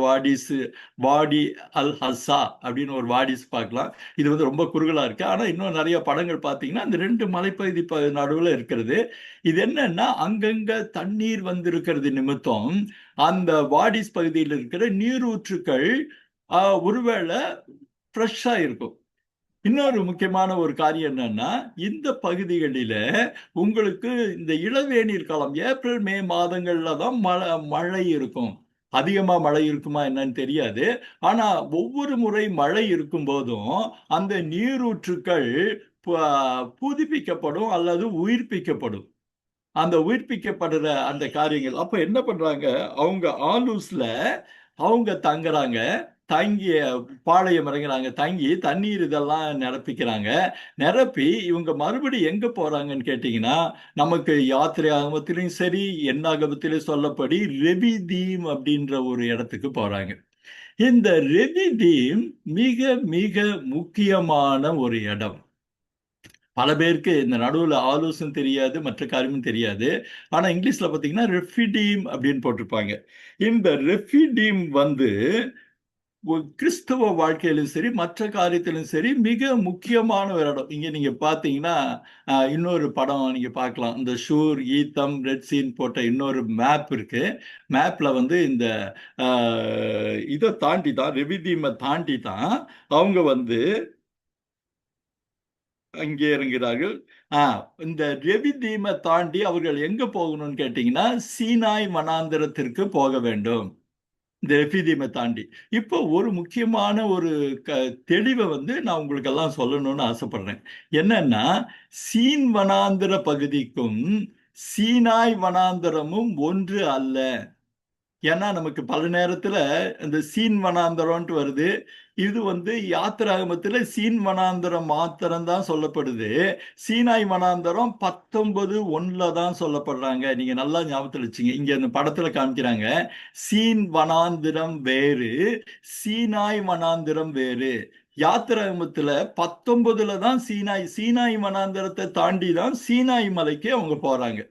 S1: வாடி அல் ஹசா அப்படின்னு ஒரு வாடிஸ் பார்க்கலாம். இது வந்து ரொம்ப குறுகலா இருக்கு. ஆனா இன்னும் நிறைய படங்கள் பார்த்தீங்கன்னா அந்த 2 மலைப்பகுதி நடுவில் இருக்கிறது. இது என்னன்னா அங்கங்க தண்ணீர் வந்திருக்கிறது நிமித்தம் அந்த வாடிஸ் பகுதியில் இருக்கிற நீரூற்றுக்கள் ஒருவேளை ஃப்ரெஷ்ஷா இருக்கும். இன்னொரு முக்கியமான ஒரு காரியம் என்னன்னா, இந்த பகுதிகளில உங்களுக்கு இந்த இளவேநீர் காலம் ஏப்ரல் மே மாதங்கள்ல தான் மழை இருக்கும். அதிகமா மழை இருக்குமா என்னன்னு தெரியாது. ஆனா ஒவ்வொரு முறை மழை இருக்கும் போதும் அந்த நீரூற்றுக்கள் புதுப்பிக்கப்படும் அல்லது உயிர்ப்பிக்கப்படும். அந்த உயிர்ப்பிக்கப்படுற அந்த காரியங்கள் அப்ப என்ன பண்றாங்க, அவங்க ஆலூஸ்ல அவங்க தங்குறாங்க. தங்கி பாளையம் இறங்குறாங்க, தங்கி தண்ணீர் இதெல்லாம் நிரப்பிக்கிறாங்க. நிரப்பி இவங்க மறுபடி எங்க போறாங்கன்னு கேட்டீங்கன்னா, நமக்கு யாத்திரை ஆகமத்திலையும் சரி எண்ணாகமத்திலையும் சொல்லப்படி ரெபிதீம் அப்படின்ற ஒரு இடத்துக்கு போறாங்க. இந்த ரெபிதீம் மிக மிக முக்கியமான ஒரு இடம். பல பேருக்கு இந்த நடுவில் ஆலோசனை தெரியாது, மற்ற காரியமும் தெரியாது. ஆனா இங்கிலீஷ்ல பாத்தீங்கன்னா ரெஃபிடீம் அப்படின்னு போட்டிருப்பாங்க. இந்த ரெஃபிடீம் வந்து கிறிஸ்தவ வாழ்க்கையிலும் சரி மற்ற காரியத்திலும் சரி மிக முக்கியமான ஒரு இடம். இங்க நீங்க பாத்தீங்கன்னா இன்னொரு படம் நீங்க பார்க்கலாம். இந்த ஷூர் ஈத்தம் ரெட் சீன் போட்ட இன்னொரு மேப் இருக்கு. மேப்ல வந்து இந்த இதை தாண்டி தான் ரெவிதீமை தாண்டி தான் அவங்க வந்து அங்கே இறங்குகிறார்கள். இந்த ரெவிதீமை தாண்டி அவர்கள் எங்க போகணும்னு கேட்டீங்கன்னா சீனாய் வனாந்திரத்திற்கு போக வேண்டும். இந்த ரெஃப்யூஜிமை தாண்டி இப்போ ஒரு முக்கியமான ஒரு தெளிவை வந்து நான் உங்களுக்கு எல்லாம் சொல்லணும்னு ஆசைப்படுறேன். என்னன்னா, சீன் வனாந்திர பகுதிக்கும் சீனாய் வனாந்திரமும் ஒன்று அல்ல. ஏன்னா நமக்கு பல நேரத்துல இந்த சீன் வனாந்தரம்ட்டு வருது. இது வந்து யாத்திராகமத்துல சீன் வனாந்தரம் மாத்திரம் தான் சொல்லப்படுது. சீனாய் வனாந்தரம் 19:1 தான் சொல்லப்படுறாங்க. நீங்க நல்லா ஞாபகத்துல வச்சுங்க. இங்க இந்த படத்துல காமிக்கிறாங்க. சீன் வனாந்திரம் வேறு, சீனாய் வனாந்திரம் வேறு. யாத்திராகமத்துல 19ல தான் சீனாய் சீனாய் வனாந்திரத்தை தாண்டி தான் சீனாய் மலைக்கு அவங்க போறாங்க.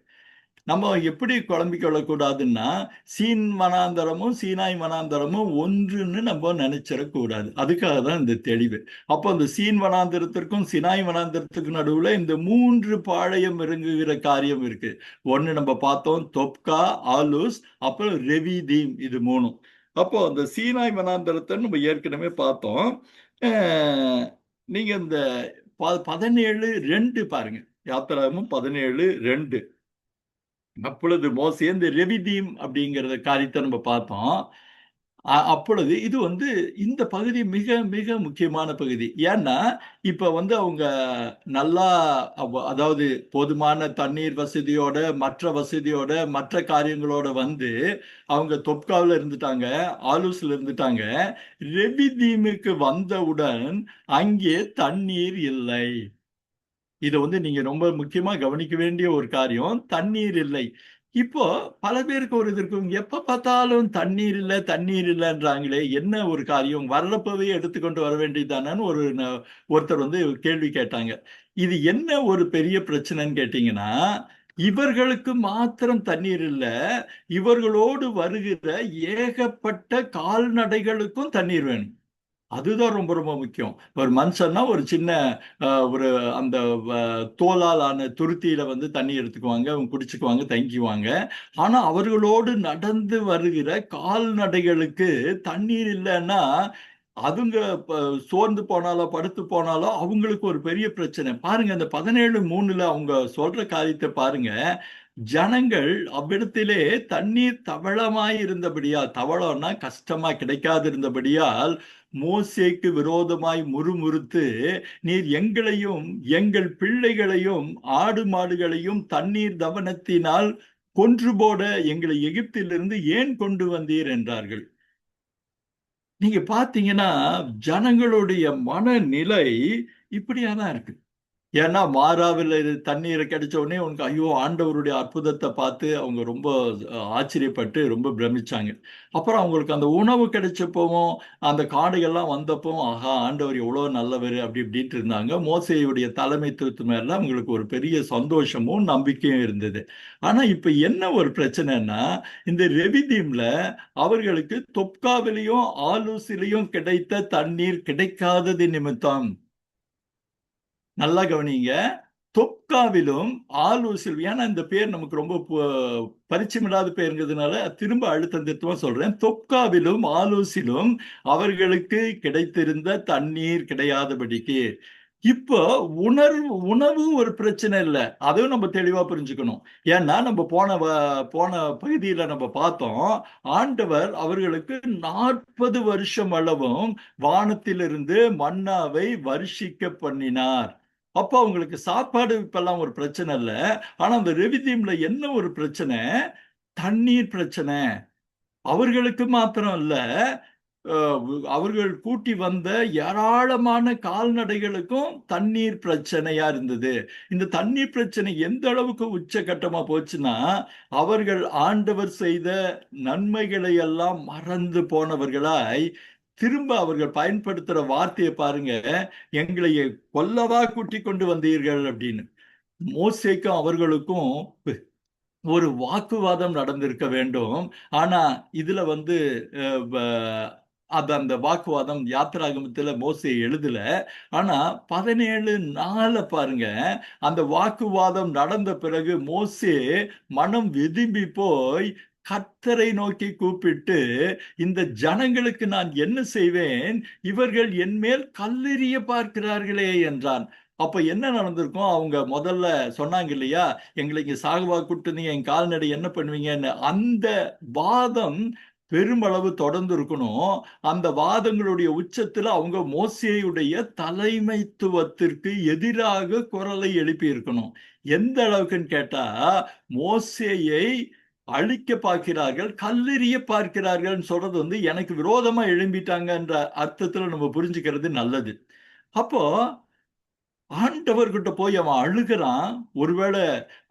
S1: நம்ம எப்படி குழம்பிக் கொள்ளக்கூடாதுன்னா சீன் வனாந்தரமும் சீனாய் வனாந்தரமும் ஒன்றுன்னு நம்ம நினைச்சிடக்கூடாது. அதுக்காக தான் இந்த தெளிவு. அப்போ இந்த சீன் வனாந்தரத்திற்கும் சினாய் வனாந்தரத்துக்கும் நடுவுல இந்த 3 பாளையம் இறங்குகிற காரியம் இருக்கு. ஒன்னு நம்ம பார்த்தோம், தொப்கா, ஆலூஸ், அப்புறம் ரெவிதீம். இது 3. அப்போ அந்த சீனாய் வனாந்தரத்தை நம்ம ஏற்கனவே பார்த்தோம். நீங்க இந்த 17:2 பாருங்க. யாத்திராகமம் 17:2. அப்பொழுது மோசே இந்த ரெவிதீம் அப்படிங்கிற காரியத்தை நம்ம பார்த்தோம். அப்பொழுது இது வந்து இந்த பகுதி மிக மிக முக்கியமான பகுதி. ஏன்னா இப்ப வந்து அவங்க நல்லா அதாவது போதுமான தண்ணீர் வசதியோட, மற்ற வசதியோட, மற்ற காரியங்களோட வந்து அவங்க தொப்காவில் இருந்துட்டாங்க, ஆலூஸ்ல இருந்துட்டாங்க. ரெவிதீமுக்கு வந்தவுடன் அங்கே தண்ணீர் இல்லை. இதை வந்து நீங்க ரொம்ப முக்கியமா கவனிக்க வேண்டிய ஒரு காரியம். தண்ணீர் இல்லை. இப்போ பல பேருக்கு ஒரு இது இருக்கும், எப்ப பார்த்தாலும் தண்ணீர் இல்லை தண்ணீர் இல்லைன்றாங்களே, என்ன ஒரு காரியம், வர்றப்பவே எடுத்துக்கொண்டு வர வேண்டியதானு ஒருத்தர் வந்து கேள்வி கேட்டாங்க. இது என்ன ஒரு பெரிய பிரச்சனைன்னு கேட்டீங்கன்னா, இவர்களுக்கு மாத்திரம் தண்ணீர் இல்லை, இவர்களோடு வருகிற ஏகப்பட்ட கால்நடைகளுக்கும் தண்ணீர் வேணும். அதுதான் ரொம்ப ரொம்ப முக்கியம். ஒரு மனுஷன்னா ஒரு சின்ன ஒரு அந்த தோலால் ஆன துருத்தியில வந்து தண்ணி எடுத்துக்குவாங்க, அவங்க குடிச்சுக்குவாங்க, தங்கிக்குவாங்க. ஆனா அவர்களோடு நடந்து வருகிற கால்நடைகளுக்கு தண்ணீர் இல்லைன்னா அதுங்க சோர்ந்து போனாலோ படுத்து போனாலோ அவங்களுக்கு ஒரு பெரிய பிரச்சனை. பாருங்க, அந்த 17:3 அவங்க சொல்ற காரியத்தை பாருங்க. ஜனங்கள் அவ்விடத்திலே தண்ணீர் தவளமாய் இருந்தபடியால், தவளம்னா கஷ்டமா கிடைக்காது இருந்தபடியால், மோசேக்கு விரோதமாய் முறுமுறுத்து, நீர் எங்களையும் எங்கள் பிள்ளைகளையும் ஆடு மாடுகளையும் தண்ணீர் தவனத்தினால் கொன்று போட எங்களை எகிப்திலிருந்து ஏன் கொண்டு வந்தீர் என்றார்கள். நீங்க பாத்தீங்கன்னா ஜனங்களுடைய மனநிலை இப்படியாதான் இருக்கு. ஏன்னா மாறாவில் தண்ணீரை கிடைச்ச உடனே உனக்கு ஐயோ ஆண்டவருடைய அற்புதத்தை பார்த்து அவங்க ரொம்ப ஆச்சரியப்பட்டு ரொம்ப பிரமிச்சாங்க. அப்புறம் அவங்களுக்கு அந்த உணவு கிடைச்சப்பவும் அந்த காடுகள்லாம் வந்தப்பவும் ஆஹா ஆண்டவர் எவ்வளோ நல்லவர் அப்படி இப்படின்ட்டு இருந்தாங்க. மோசேயுடைய தலைமைத்துவத்து மேல அவங்களுக்கு ஒரு பெரிய சந்தோஷமும் நம்பிக்கையும் இருந்தது. ஆனா இப்ப என்ன ஒரு பிரச்சனைன்னா, இந்த ரெவிதீம்ல அவர்களுக்கு தொப்காவிலையும் ஆலூசிலையும் கிடைத்த தண்ணீர் கிடைக்காதது நிமித்தம், நல்லா கவனிங்க, தொப்காவிலும் ஆலூசில், ஏன்னா இந்த பேர் நமக்கு ரொம்ப பரிச்சயமில்லாத பேருங்கிறதுனால திரும்ப அழுத்தம் திருத்தமா சொல்றேன். தொப்காவிலும் ஆலூசிலும் அவர்களுக்கு கிடைத்திருந்த தண்ணீர் கிடையாதபடிக்கு. இப்போ உணவு ஒரு பிரச்சனை இல்லை, அதுவும் நம்ம தெளிவா புரிஞ்சுக்கணும். ஏன்னா நம்ம போன பகுதியில நம்ம பார்த்தோம், ஆண்டவர் அவர்களுக்கு 40 வருஷம் அளவும் வானத்திலிருந்து மன்னாவை வருஷிக்க பண்ணினார். அப்போ அவங்களுக்கு சாப்பாடு இப்பெல்லாம் ஒரு பிரச்சனை இல்லை. ஆனா அந்த ரெவிதீம்ல என்ன ஒரு பிரச்சனை, தண்ணீர் பிரச்சனை. அவர்களுக்கு மாத்திரம் இல்ல, அவர்கள் கூட்டி வந்த ஏராளமான கால்நடைகளுக்கும் தண்ணீர் பிரச்சனையா இருந்தது. இந்த தண்ணீர் பிரச்சனை எந்த அளவுக்கு உச்சகட்டமா போச்சுன்னா, அவர்கள் ஆண்டவர் செய்த நன்மைகளை எல்லாம் மறந்து போனவர்களாய் திரும்ப அவர்கள் பயன்படுத்துற வார்த்தையை பாருங்க, எங்களை கொல்லவா கூட்டி கொண்டு வந்தீர்கள் அப்படின்னு. மோசேக்கும் அவர்களுக்கும் ஒரு வாக்குவாதம் நடந்திருக்க வேண்டும். ஆனா இதுல வந்து அந்த வாக்குவாதம் யாத்திராகமத்துல மோசே எழுதல. ஆனா 17:4 பாருங்க, அந்த வாக்குவாதம் நடந்த பிறகு மோசே மனம் வெதும்பி போய் கர்த்தரை நோக்கி கூப்பிட்டு, இந்த ஜனங்களுக்கு நான் என்ன செய்வேன், இவர்கள் என் மேல் கல்லெறிய பார்க்கிறார்களே என்றான். அப்ப என்ன நடந்திருக்கும்? அவங்க முதல்ல சொன்னாங்க இல்லையா, எங்களை இங்க சாகுவா கூப்பிட்டு என் கால்நடை என்ன பண்ணுவீங்கன்னு. அந்த வாதம் பெருமளவு தொடர்ந்து இருக்கணும். அந்த வாதங்களுடைய உச்சத்துல அவங்க மோசேயுடைய தலைமைத்துவத்திற்கு எதிராக குரலை எழுப்பி இருக்கணும். எந்த அளவுக்குன்னு கேட்டா, மோசேயை அழிக்க பார்க்கிறார்கள், கல்லெறிய பார்க்கிறார்கள் சொல்றது எனக்கு விரோதமா எழும்பிட்டாங்கன்ற அர்த்தத்துல நம்ம புரிஞ்சுக்கிறது நல்லது. அப்போ ஆண்டவர்கிட்ட போய் அவன் அழுகிறான். ஒருவேளை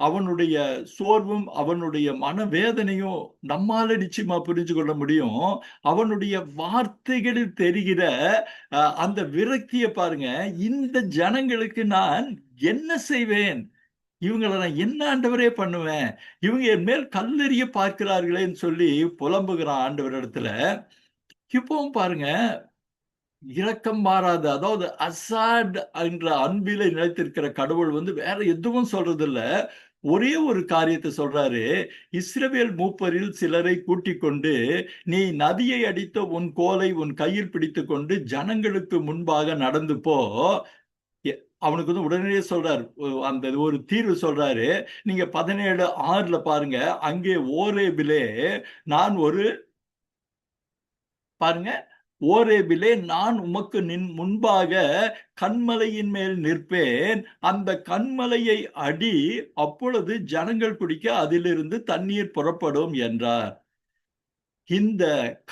S1: அவனுடைய சோர்வும் அவனுடைய மனவேதனையும் நம்மால நிச்சயமா புரிஞ்சு கொள்ள முடியும். அவனுடைய வார்த்தைகளில் தெரிகிற அந்த விரக்தியை பாருங்க. இந்த ஜனங்களுக்கு நான் என்ன செய்வேன்? இவங்களை நான் என்ன ஆண்டவரே பண்ணுவேன்? இவங்க என் மேல் கல்லெறிய பார்க்கிறார்களேன்னு சொல்லி புலம்புகிறான் ஆண்டவரிடத்துல. இப்பவும் பாருங்க, இரக்கம் மாறாத, அதாவது அசாட் என்ற அன்பிலே நிலைத்திருக்கிற கடவுள் வேற எதுவும் சொல்றது இல்ல. ஒரே ஒரு காரியத்தை சொல்றாரு. இஸ்ரவேல் மூப்பரில் சிலரை கூட்டிக் கொண்டு, நீ நதியை அடித்த உன் கோலை உன் கையில் பிடித்துக் கொண்டு ஜனங்களுக்கு முன்பாக நடந்து போ. அவனுக்கு உடனே சொல்றாரு, அந்த ஒரு தீர்வு சொல்றாரு. நீங்க 17:6 பாருங்க. அங்கே ஓரேபிலே நான் ஒரு பாருங்க, ஓரேபிலே நான் உமக்கு முன்பாக கன்மலையின் மேல் நிற்பேன். அந்த கன்மலையை அடி, அப்பொழுது ஜனங்கள் குடிக்க அதிலிருந்து தண்ணீர் புறப்படும் என்றார். இந்த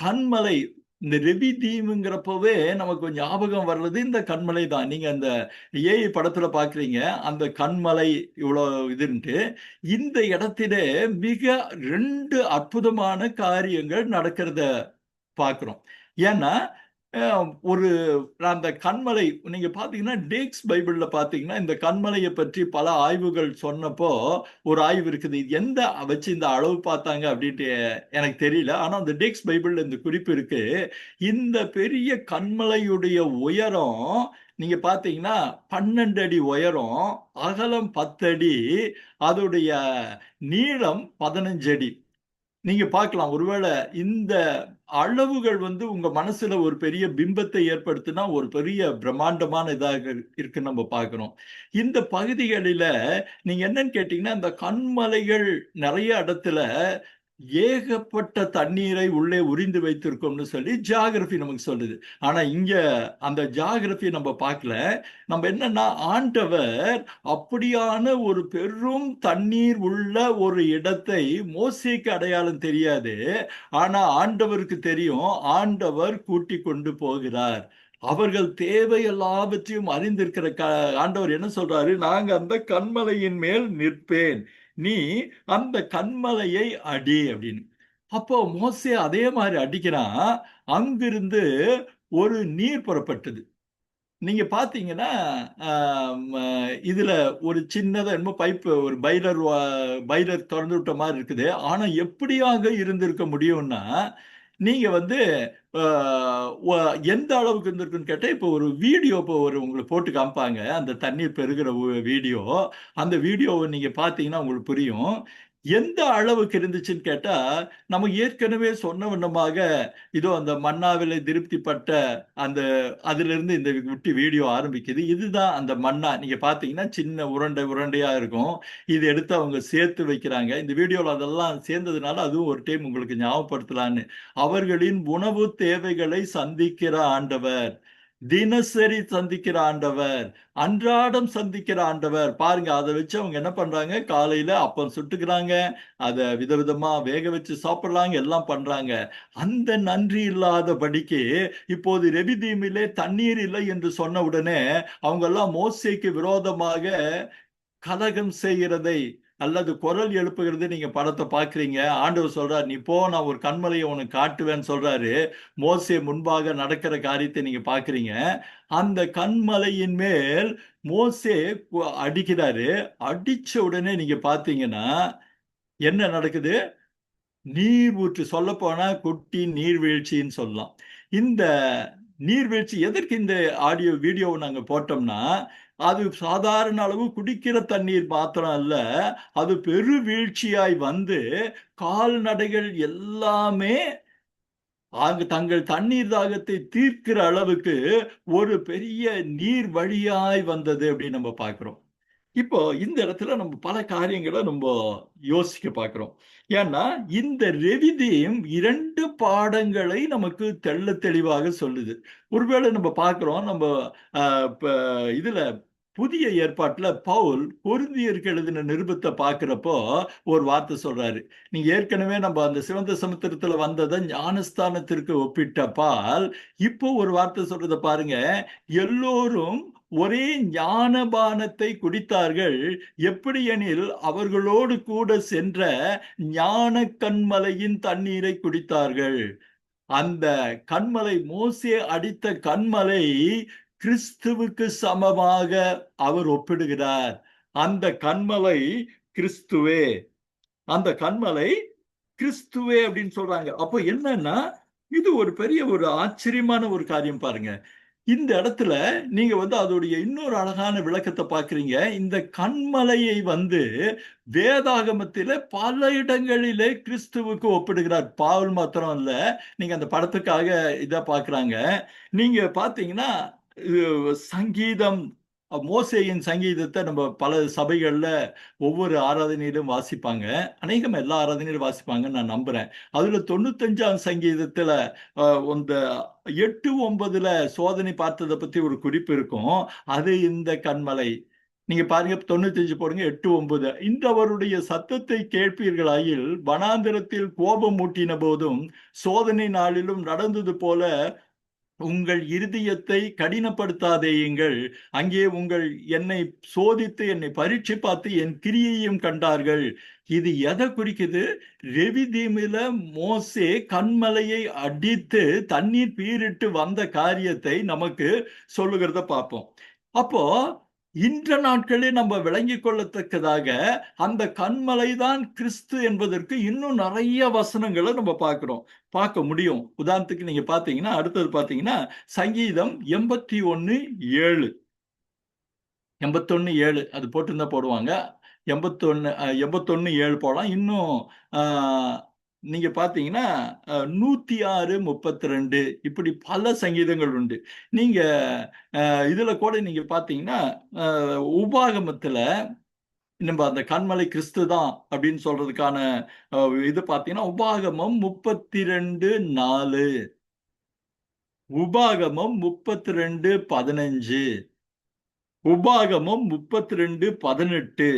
S1: கன்மலை, இந்த ரெபிதீம்ங்கிறப்பவே நமக்கு ஞாபகம் வர்றது இந்த கண்மலை தான். நீங்க அந்த ஏஐ படத்துல பாக்குறீங்க அந்த கண்மலை இவ்வளவு இதுன்ட்டு. இந்த இடத்திலே மிக 2 அற்புதமான காரியங்கள் நடக்கிறத பார்க்கிறோம். ஏன்னா ஒரு அந்த கண்மலை நீங்க பாத்தீங்கன்னா டேக்ஸ் பைபிள்ல பாத்தீங்கன்னா இந்த கண்மலையை பற்றி பல ஆய்வுகள் சொன்னப்போ ஒரு ஆய்வு இருக்குது. எந்த வச்சு இந்த அளவு பார்த்தாங்க அப்படின்ட்டு எனக்கு தெரியல. ஆனா அந்த டேக்ஸ் பைபிள்ல இந்த குறிப்பு இருக்கு. இந்த பெரிய கண்மலையுடைய உயரம் நீங்க பாத்தீங்கன்னா 12 அடி உயரம், அகலம் 10 அடி, அதோடைய நீளம் 15 அடி. நீங்க பார்க்கலாம். ஒருவேளை இந்த அளவுகள் உங்க மனசுல ஒரு பெரிய பிம்பத்தை ஏற்படுத்தினா ஒரு பெரிய பிரம்மாண்டமான இதாக இருக்குன்னு நம்ம பார்க்கிறோம். இந்த பகுதிகளில நீங்க என்னன்னு கேட்டீங்கன்னா, இந்த கண்மலைகள் நிறைய இடத்துல ஏகப்பட்ட தண்ணீரை உள்ளே உறிந்து வைத்திருக்கும்னு சொல்லி ஜியாகிரபி நமக்கு சொல்லுது. ஆனா இங்க அந்த ஜியாகிரபி நம்ம பார்க்கல. நம்ம என்னன்னா, ஆண்டவர் அப்படியான ஒரு பெரும் தண்ணீர் உள்ள ஒரு இடத்தை மோசேக்கு அடையாளம் தெரியாது. ஆனா ஆண்டவருக்கு தெரியும். ஆண்டவர் கூட்டி கொண்டு போகிறார். அவர்கள் தேவை எல்லாவற்றையும் அறிந்திருக்கிற ஆண்டவர் என்ன சொல்றாரு? நாங்க அந்த கண்மலையின் மேல் நிற்பேன், நீ அந்த கண்மலையை அடி அப்படின்னு. அப்போ மோசே அதே மாதிரி அடிக்கிறான். அங்கிருந்து ஒரு நீர் புறப்பட்டது. நீங்க பாத்தீங்கன்னா இதுல ஒரு சின்னதா என்னமோ பைப்பு, ஒரு பைலர் திறந்து விட்ட மாதிரி இருக்குது. ஆனா எப்படியாக இருந்திருக்க முடியும்னா, நீங்க எந்த அளவுக்கு இருந்திருக்குன்னு கேட்டா, இப்போ ஒரு வீடியோ இப்போ உங்களுக்கு போட்டு காமிப்பாங்க அந்த தண்ணீர் பெருகிற வீடியோ. அந்த வீடியோவை நீங்க பாத்தீங்கன்னா உங்களுக்கு புரியும். எந்த அளவுக்கு இருந்துச்சுன்னு கேட்டா, நமக்கு ஏற்கனவே சொன்ன வண்ணமாக இதோ அந்த மன்னாவிலே திருப்திப்பட்ட அந்த அதிலிருந்து இந்த குட்டி வீடியோ ஆரம்பிக்குது. இதுதான் அந்த மன்னா. நீங்க பாத்தீங்கன்னா சின்ன உருண்டை உருண்டையா இருக்கும். இது எடுத்து அவங்க சேர்த்து வைக்கிறாங்க. இந்த வீடியோல அதெல்லாம் சேர்ந்ததுனால அதுவும் ஒரு டைம் உங்களுக்கு ஞாபகப்படுத்தலான்னு. அவர்களின் உணவு தேவைகளை சந்திக்கிற ஆண்டவர், தினசரி சந்திக்கிற ஆண்டவர், அன்றாடம் சந்திக்கிற ஆண்டவர். பாருங்க, அதை வச்சு அவங்க என்ன பண்றாங்க? காலையில அப்பம் சுட்டுக்கிறாங்க, அதை விதவிதமா வேக வச்சு சாப்பிடுறாங்க, எல்லாம் பண்றாங்க. அந்த நன்றி இல்லாதபடிக்கு இப்போது ரெபிதீமிலே தண்ணீர் இல்லை என்று சொன்ன உடனே அவங்க எல்லாம் மோசேக்கு விரோதமாக கலகம் செய்கிறதை அல்லது குரல் எழுப்புகிறது நீங்க படத்தை பாக்குறீங்க. ஆண்டவர் சொல்றாரு, நீ போ, நான் ஒரு கண்மலையை உனக்கு காட்டுவேன்னு சொல்றாரு. மோசே முன்பாக நடக்கிற காரியத்தை நீங்க பாக்குறீங்க. அந்த கண்மலையின் மேல் மோசே அடிக்கிறாரு. அடிச்ச உடனே நீங்க பாத்தீங்கன்னா என்ன நடக்குது? நீர் ஊற்று, சொல்ல போனா குட்டி நீர்வீழ்ச்சின்னு சொல்லலாம். இந்த நீர்வீழ்ச்சி எதற்கு இந்த ஆடியோ வீடியோவை நாங்க போட்டோம்னா, அது சாதாரண அளவு குடிக்கிற தண்ணீர் மாத்திரம் அல்ல, அது பெரு வீழ்ச்சியாய் கால்நடைகள் எல்லாமே அங்கு தங்கள் தண்ணீர் தாகத்தை தீர்க்கிற அளவுக்கு ஒரு பெரிய நீர் வழியாய் வந்தது அப்படின்னு நம்ம பார்க்கிறோம். இப்போ இந்த இடத்துல நம்ம பல காரியங்களை நம்ம யோசிக்க பார்க்கிறோம். ஏன்னா இந்த ரெவிதியும் 2 பாடங்களை நமக்கு தெள்ள தெளிவாக சொல்லுது. ஒருவேளை நம்ம பார்க்கிறோம், நம்ம இப்ப இதுல புதிய ஏற்பாட்டுல பவுல் கொரிந்தியருக்கு எழுதின நிருபத்தை பார்க்கிறப்போ ஒரு வார்த்தை சொல்றாரு. நீங்க ஏற்கனவே நம்ம அந்த சிவந்த சமுத்திரத்துல வந்ததை ஞானஸ்தானத்திற்கு ஒப்பிட்ட பால், இப்போ ஒரு வார்த்தை சொல்றத பாருங்க. எல்லோரும் ஒரே ஞானபானத்தை குடித்தார்கள், எப்படி எனில் அவர்களோடு கூட சென்ற ஞான கன்மலையின் தண்ணீரை குடித்தார்கள். அந்த கன்மலை, மோசே அடித்த கன்மலை கிறிஸ்துவுக்கு சமமாக அவர் ஒப்பிடுகிறார். அந்த கன்மலை கிறிஸ்துவே, அந்த கன்மலை கிறிஸ்துவே அப்படின்னு சொல்றாங்க. அப்போ என்னன்னா, இது ஒரு பெரிய ஒரு ஆச்சரியமான ஒரு காரியம் பாருங்க. இந்த இடத்துல நீங்க அதோடைய இன்னொரு அழகான விளக்கத்தை பார்க்குறீங்க. இந்த கன்மலையை வேதாகமத்தில பல இடங்களிலே கிறிஸ்துவுக்கு ஒப்பிடுகிறார். பவுல் மாத்திரம் இல்ல, நீங்க அந்த படத்துக்காக இதை பார்க்குறாங்க. நீங்க பார்த்தீங்கன்னா சங்கீதம், மோசேயின் சங்கீதத்தை நம்ம பல சபைகள்ல ஒவ்வொரு ஆராதனையிலும் வாசிப்பாங்க. அநேகம் எல்லா ஆராதனையிலும் வாசிப்பாங்கன்னு நான் நம்புறேன். அதுல 95ஆம் சங்கீதத்துல இந்த 8-9ல சோதனை பார்த்ததை பத்தி ஒரு குறிப்பு இருக்கும். அது இந்த கன்மலை. நீங்க பாருங்க, 95 போடுங்க, 8-9. இந்த அவருடைய சத்தத்தை கேட்பீர்களாயில் வனாந்திரத்தில் கோபம் மூட்டின போதும் சோதனை நாளிலும் நடந்தது போல உங்கள் இருதயத்தை கடினப்படுத்தாதேயுங்கள். அங்கே என்னை சோதித்து என்னை பரீட்சை பார்த்து என் கிரியையும் கண்டார்கள். இது எதை குறிக்குது? ரெவிதீமில மோசே கன்மலையை அடித்து தண்ணீர் பீரிட்டு வந்த காரியத்தை நமக்கு சொல்லுகிறத பார்ப்போம். அப்போ இன்ற நாட்களில் நம்ம விளங்கி கொள்ளத்தக்கதாக அந்த கன்மலை தான் கிறிஸ்து என்பதற்கு இன்னும் நிறைய வசனங்களை நம்ம பார்க்க முடியும். உதாரணத்துக்கு நீங்க பாத்தீங்கன்னா, அடுத்தது பாத்தீங்கன்னா சங்கீதம் 81:7, 81:7 அது போட்டிருந்தா போடுவாங்க. 81:7 போடலாம். இன்னும் நீங்க பாத்தீங்கன்னா 106:32 இப்படி பல சங்கீதங்கள் உண்டு. நீங்க இதுல கூட நீங்க பாத்தீங்கன்னா உபாகமத்துல நம்ம அந்த கன்மலை கிறிஸ்து தான் அப்படின்னு சொல்றதுக்கான இது பாத்தீங்கன்னா உபாகமம் 32:4, உபாகமம் 32:15, உபாகமம் 32:18,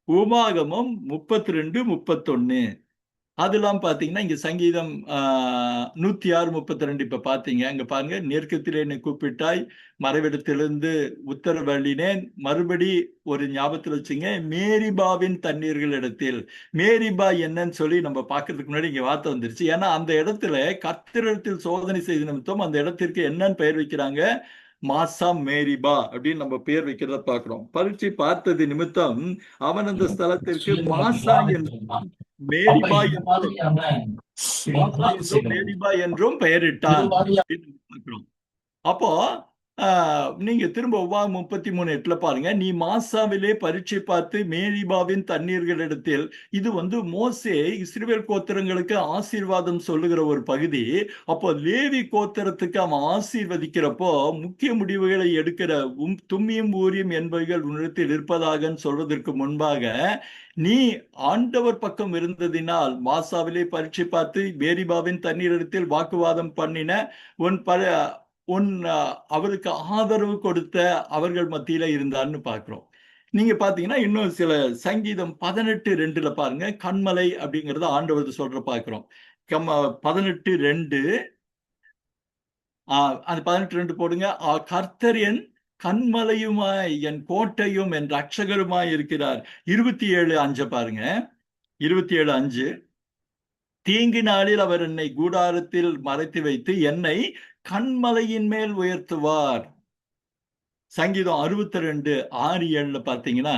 S1: உபாகமம் 32:31. அதெல்லாம் பாத்தீங்கன்னா இங்க சங்கீதம் 106:32 இப்ப பாத்தீங்க. அங்க பாருங்க, நெருக்கத்திலே என்னை கூப்பிட்டாய், மறைவிடத்திலிருந்து உத்தரவளினேன். மறுபடி ஒரு ஞாபகத்தில் வச்சுங்க, மேரிபாவின் தண்ணீர்கள் இடத்தில். மேரிபா என்னன்னு சொல்லி நம்ம பார்க்கறதுக்கு முன்னாடி இங்க வார்த்தை வந்துருச்சு. ஏன்னா அந்த இடத்துல கர்த்தரிடத்தில் சோதனை செய்த நிமித்தம் அந்த இடத்திற்கு என்னன்னு பெயர் வைக்கிறாங்க? மாசா மேரிபா அப்படின்னு நம்ம பேர் வைக்கிறத பார்க்கிறோம். பரீட்சை பார்த்தது நிமித்தம் அவன் அந்த ஸ்தலத்திற்கு மாசா என்றும் மேரிபா என்றும் பெயரிட்டான். அப்போ நீங்க திரும்ப உபாகம் 33:8 பாருங்க. நீ மாசாவிலே பரீட்சை பார்த்து மேரிபாவின் தண்ணீர்களிடத்தில். இது மோசே இஸ்ரவேல் கோத்திரங்களுக்கு ஆசீர்வாதம் சொல்லுகிற ஒரு பகுதி. அப்போ லேவி கோத்திரத்துக்கு அவன் ஆசீர்வதிக்கிறப்போ முக்கிய முடிவுகளை எடுக்கிற தும்மியும் ஊரியும் என்பவைகள் உன்னிடத்தில் இருப்பதாக சொல்வதற்கு முன்பாக, நீ ஆண்டவர் பக்கம் இருந்ததினால் மாசாவிலே பரீட்சை பார்த்து மேரிபாவின் தண்ணீரிடத்தில் வாக்குவாதம் பண்ணின அவருக்கு ஆதரவு கொடுத்த அவர்கள் மத்தியில இருந்தான்னு பார்க்கிறோம். நீங்க பாத்தீங்கன்னா இன்னும் சில சங்கீதம் 18:2 பாருங்க, கன்மலை அப்படிங்கறத ஆண்டவர் சொல்ற பார்க்கிறோம். 18:2, அந்த 18:2 போடுங்க. கர்த்தர் என் கன்மலையுமாய் என் கோட்டையும் என் ரட்சகருமாய் இருக்கிறார். 27:5 பாருங்க. 27:5, தீங்கு நாளில் அவர் என்னை கூடாரத்தில் மறைத்து வைத்து என்னை கன்மலையின் மேல் உயர்த்துவார். சங்கீதம் 62:6-7 பார்த்தீங்கன்னா,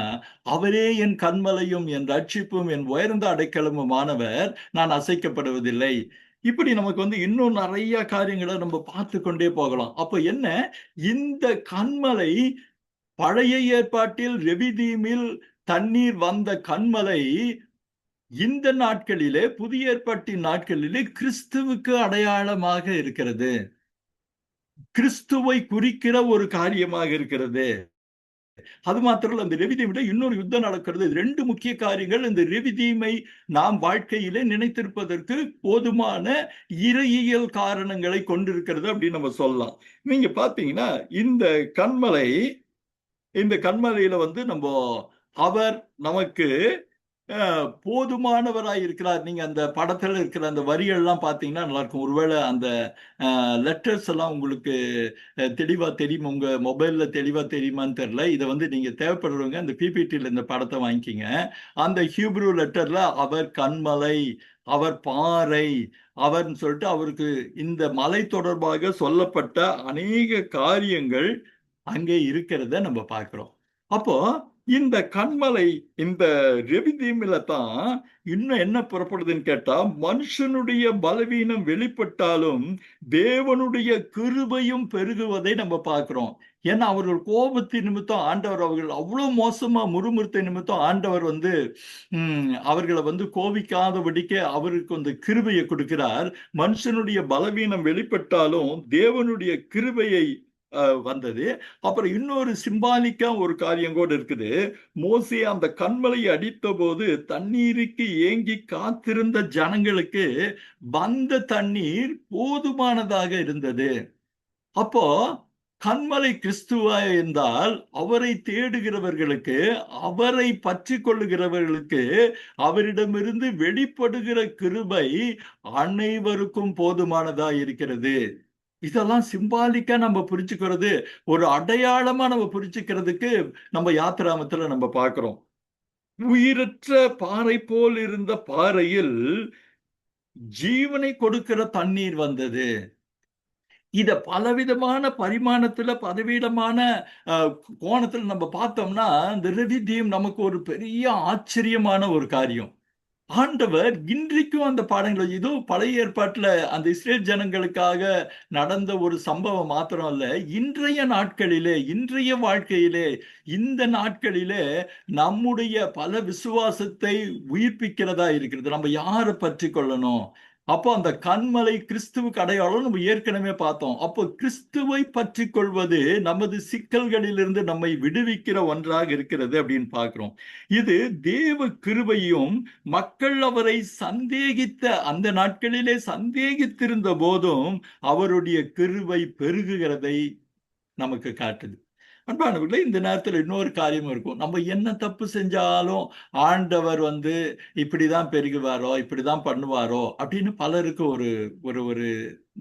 S1: அவரே என் கன்மலையும் என் ரட்சிப்பும் என் உயர்ந்த அடைக்கலமுமானவர், நான் அசைக்கப்படுவதில்லை. இப்படி நமக்கு இன்னும் நிறைய காரியங்களை நம்ம பார்த்து கொண்டே போகலாம். அப்போ என்ன, இந்த கன்மலை பழைய ஏற்பாட்டில் ரெவிதீமில் தண்ணீர் வந்த கன்மலை இந்த நாட்களிலே, புதிய ஏற்பாட்டின் நாட்களிலே கிறிஸ்துவுக்கு அடையாளமாக இருக்கிறது, கிறிஸ்துவை குறிக்கிற ஒரு காரியமாக இருக்கிறது. அது மாத்திரம் அந்த ரெவிதீம் விட இன்னொரு யுத்தம் நடக்கிறது. ரெண்டு முக்கிய காரியங்கள் இந்த ரெவிதீமை நாம் வாழ்க்கையிலே நினைத்திருப்பதற்கு போதுமான இறையியல் காரணங்களை கொண்டிருக்கிறது அப்படின்னு நம்ம சொல்லலாம். நீங்க பாத்தீங்கன்னா இந்த கண்மலை, இந்த கண்மலையில நம்ம அவர் நமக்கு போதுமானவராய் இருக்கிறார். நீங்க அந்த படத்துல இருக்கிற அந்த வரிகள் எல்லாம் பாத்தீங்கன்னா நல்லா இருக்கும். ஒருவேளை அந்த லெட்டர்ஸ் எல்லாம் உங்களுக்கு தெளிவா தெரியும், உங்க மொபைல்ல தெளிவா தெரியுமான்னு தெரியல. இதை நீங்க தேவைப்படுறவங்க அந்த பிபிடியில் இந்த படத்தை வாங்கிக்கிங்க. அந்த ஹீப்ரூ லெட்டர்ல அவர் கண்மலை, அவர் பாறை, அவர்னு சொல்லிட்டு அவருக்கு இந்த மலை தொடர்பாக சொல்லப்பட்ட அநேக காரியங்கள் அங்கே இருக்கிறத நம்ம பார்க்கிறோம். அப்போ இந்த கண்மலை, இந்த ரெவிதீமில தான் இன்னும் என்ன புறப்படுதுன்னு கேட்டா, மனுஷனுடைய பலவீனம் வெளிப்பட்டாலும் தேவனுடைய கிருபையும் பெருகுவதை நம்ம பார்க்கிறோம். ஏன்னா அவர்கள் கோபத்தின் நிமித்தம் ஆண்டவர், அவர்கள் அவ்வளவு மோசமா முறுமுறுத்த நிமித்தம் ஆண்டவர் அவர்களை கோபிக்காதபடிக்கு அவருக்கு அந்த கிருபையை கொடுக்கிறார். மனுஷனுடைய பலவீனம் வெளிப்பட்டாலும் தேவனுடைய கிருபையை வந்தது. அப்புறம் இன்னொரு சிம்பாலிக்கா ஒரு காரியம் கூட இருக்குது. மோசே அந்த கண்மலையை அடித்த போது தண்ணீருக்கு ஏங்கி காத்திருந்த ஜனங்களுக்கு வந்த தண்ணீர் போதுமானதாக இருந்தது. அப்போ கண்மலை கிறிஸ்துவா இருந்தால் அவரை தேடுகிறவர்களுக்கு, அவரை பற்றி கொள்ளுகிறவர்களுக்கு அவரிடமிருந்து வெளிப்படுகிற கிருபை அனைவருக்கும் போதுமானதா இருக்கிறது. இதெல்லாம் சிம்பாலிக்கா நம்ம புரிச்சுக்கிறது, ஒரு அடையாளமா நம்ம புரிச்சுக்கிறதுக்கு நம்ம யாத்திராமத்துல நம்ம பார்க்கிறோம். உயிரற்ற பாறை போல் இருந்த பாறையில் ஜீவனை கொடுக்கிற தண்ணீர் வந்தது. இத பலவிதமான பரிமாணத்துல, பலவிதமான கோணத்துல நம்ம பார்த்தோம்னா இந்த ரெவிதீம் நமக்கு ஒரு பெரிய ஆச்சரியமான ஒரு காரியம். ஆண்டவர் இன்றைக்கும் அந்த பாடங்கள், இதோ பழைய ஏற்பாட்டுல அந்த இஸ்ரேல் ஜனங்களுக்காக நடந்த ஒரு சம்பவம் மாத்திரம் அல்ல, இன்றைய நாட்களிலே, இன்றைய வாழ்க்கையிலே, இந்த நாட்களிலே நம்முடைய பல விசுவாசத்தை உயிர்ப்பிக்கிறதா இருக்கிறது. நம்ம யாரை பற்றி கொள்ளணும்? அப்போ அந்த கண்மலை கிறிஸ்துவுக்கு அடையாளம் நம்ம ஏற்கனவே பார்த்தோம். அப்போ கிறிஸ்துவை பற்றி கொள்வது நமது சிக்கல்களிலிருந்து நம்மை விடுவிக்கிற ஒன்றாக இருக்கிறது அப்படின்னு பார்க்கிறோம். இது தேவ கிருபையும் மக்கள் அவரை சந்தேகித்த அந்த நாட்களிலே சந்தேகித்திருந்த போதும் அவருடைய கிருபை பெருகுகிறதை நமக்கு காட்டுது. அன்பானவர்களே, இந்த நேரத்தில் இன்னொரு காரியம் இருக்கும். நம்ம என்ன தப்பு செஞ்சாலும் ஆண்டவர் இப்படிதான் பெருகுவாரோ, இப்படிதான் பண்ணுவாரோ அப்படின்னு பலருக்கு ஒரு ஒரு ஒரு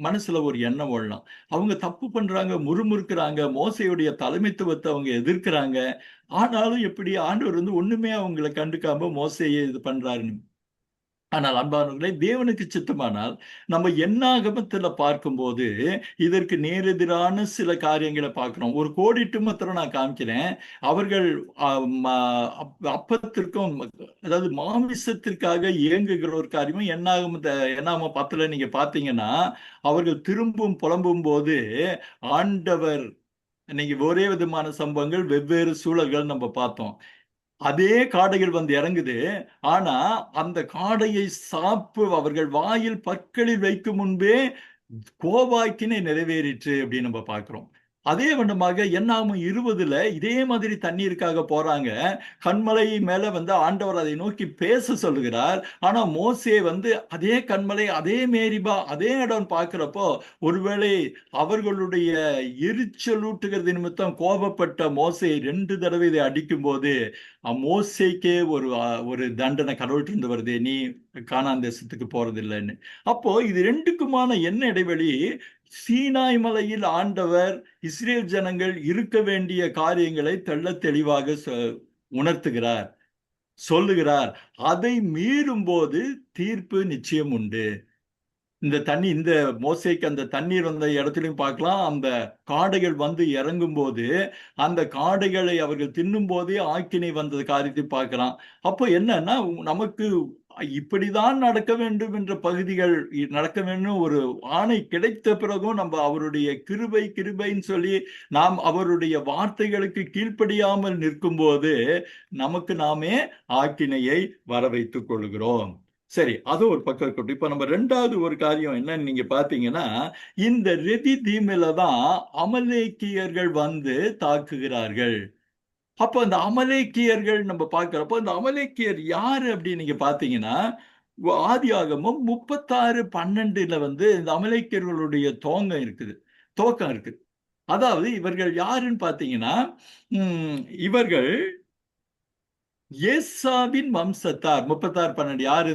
S1: மனசுல ஒரு எண்ணம் ஓடலாம். அவங்க தப்பு பண்றாங்க, முறுமுறுக்கிறாங்க, மோசையுடைய தலைமைத்துவத்தை அவங்க எதிர்க்கிறாங்க. ஆனாலும் எப்படி ஆண்டவர் ஒண்ணுமே அவங்களை கண்டுக்காம மோசையை இது பண்றாருன்னு. ஆனால் அன்பானவர்களே, தேவனுக்கு சித்தமானால் நம்ம என்னாகமத்துல பார்க்கும்போது இதற்கு நேரெதிரான சில காரியங்களை பார்க்கிறோம். ஒரு கோடிட்டு மாத்திரம் நான் காமிக்கிறேன். அவர்கள் அப்பத்திற்கும், அதாவது மாமிசத்திற்காக இயங்குகிற ஒரு காரியமும் என்னாகம 10 நீங்க பார்த்தீங்கன்னா, அவர்கள் திரும்பும் புலம்பும் போது ஆண்டவர், நீங்க ஒரே விதமான சம்பவங்கள், வெவ்வேறு சூழல்கள் நம்ம பார்த்தோம். அதே காடைகள் இறங்குது. ஆனா அந்த காடையை அவர்கள் வாயில் பற்களில் வைக்கும் முன்பே கோபாக்கினை நிறைவேறிற்று அப்படின்னு நம்ம பார்க்கிறோம். அதே வண்ணமாக என்னாகும் 20 இதே மாதிரி தண்ணீருக்காக போறாங்க. கண்மலை மேல ஆண்டவர் அதை நோக்கி பேச சொல்லுகிறார். ஆனா மோசே அதே கண்மலை, அதே மேரிபா, அதே இடம் பார்க்கிறப்போ ஒருவேளை அவர்களுடைய எரிச்சலூட்டுகிறது நிமித்தம் கோபப்பட்ட மோசே 2 தடவை இதை அடிக்கும் போது மோசேக்கே ஒரு தண்டனை கடவுள்கிட்ட வருது, நீ கானான் தேசத்துக்கு போறது இல்லைன்னு. அப்போ இது ரெண்டுக்குமான என்ன இடைவெளி? சீனாய் மலையில் ஆண்டவர் இஸ்ரேல் ஜனங்கள் இருக்க வேண்டிய காரியங்களை தெள்ளத் தெளிவாக உணர்த்துகிறார், சொல்லுகிறார். அதை மீறும் போது தீர்ப்பு நிச்சயம் உண்டு. இந்த மோசைக்கு அந்த தண்ணீர் வந்த இடத்துலையும் பார்க்கலாம். அந்த காடைகள் இறங்கும் போது அந்த காடைகளை அவர்கள் தின்னும் போதே ஆக்கினை வந்த காரியத்தை பார்க்கலாம். அப்போ என்னன்னா, நமக்கு இப்படிதான் நடக்க வேண்டும் என்ற பகுதிகள் நடக்க வேண்டும் ஒரு ஆணை கிடைத்த பிறகும் நம்ம அவருடைய கிருபை கிருபைன்னு சொல்லி நாம் அவருடைய வார்த்தைகளுக்கு கீழ்ப்படியாமல் நிற்கும் போது நமக்கு நாமே ஆக்கினையை வர வைத்துக் கொள்கிறோம். சரி, அது ஒரு பக்கம் இருக்கட்டும். இப்ப நம்ம ரெண்டாவது ஒரு காரியம் என்னன்னு நீங்க பாத்தீங்கன்னா, இந்த ரெதி தீமில தான் அமலேக்கியர்கள் வந்து தாக்குகிறார்கள். அப்ப அந்த அமலேக்கியர்கள் நம்ம பார்க்கிறப்போ இந்த அமலேக்கியர் யாரு அப்படின்னு நீங்க பாத்தீங்கன்னா, ஆதியாகமம் 36:12 வந்து இந்த அமலேக்கியர்களுடைய துவக்கம் இருக்குது. அதாவது இவர்கள் யாருன்னு பாத்தீங்கன்னா, இவர்கள் ஏசாவின் வம்சத்தார். 36:12 யார்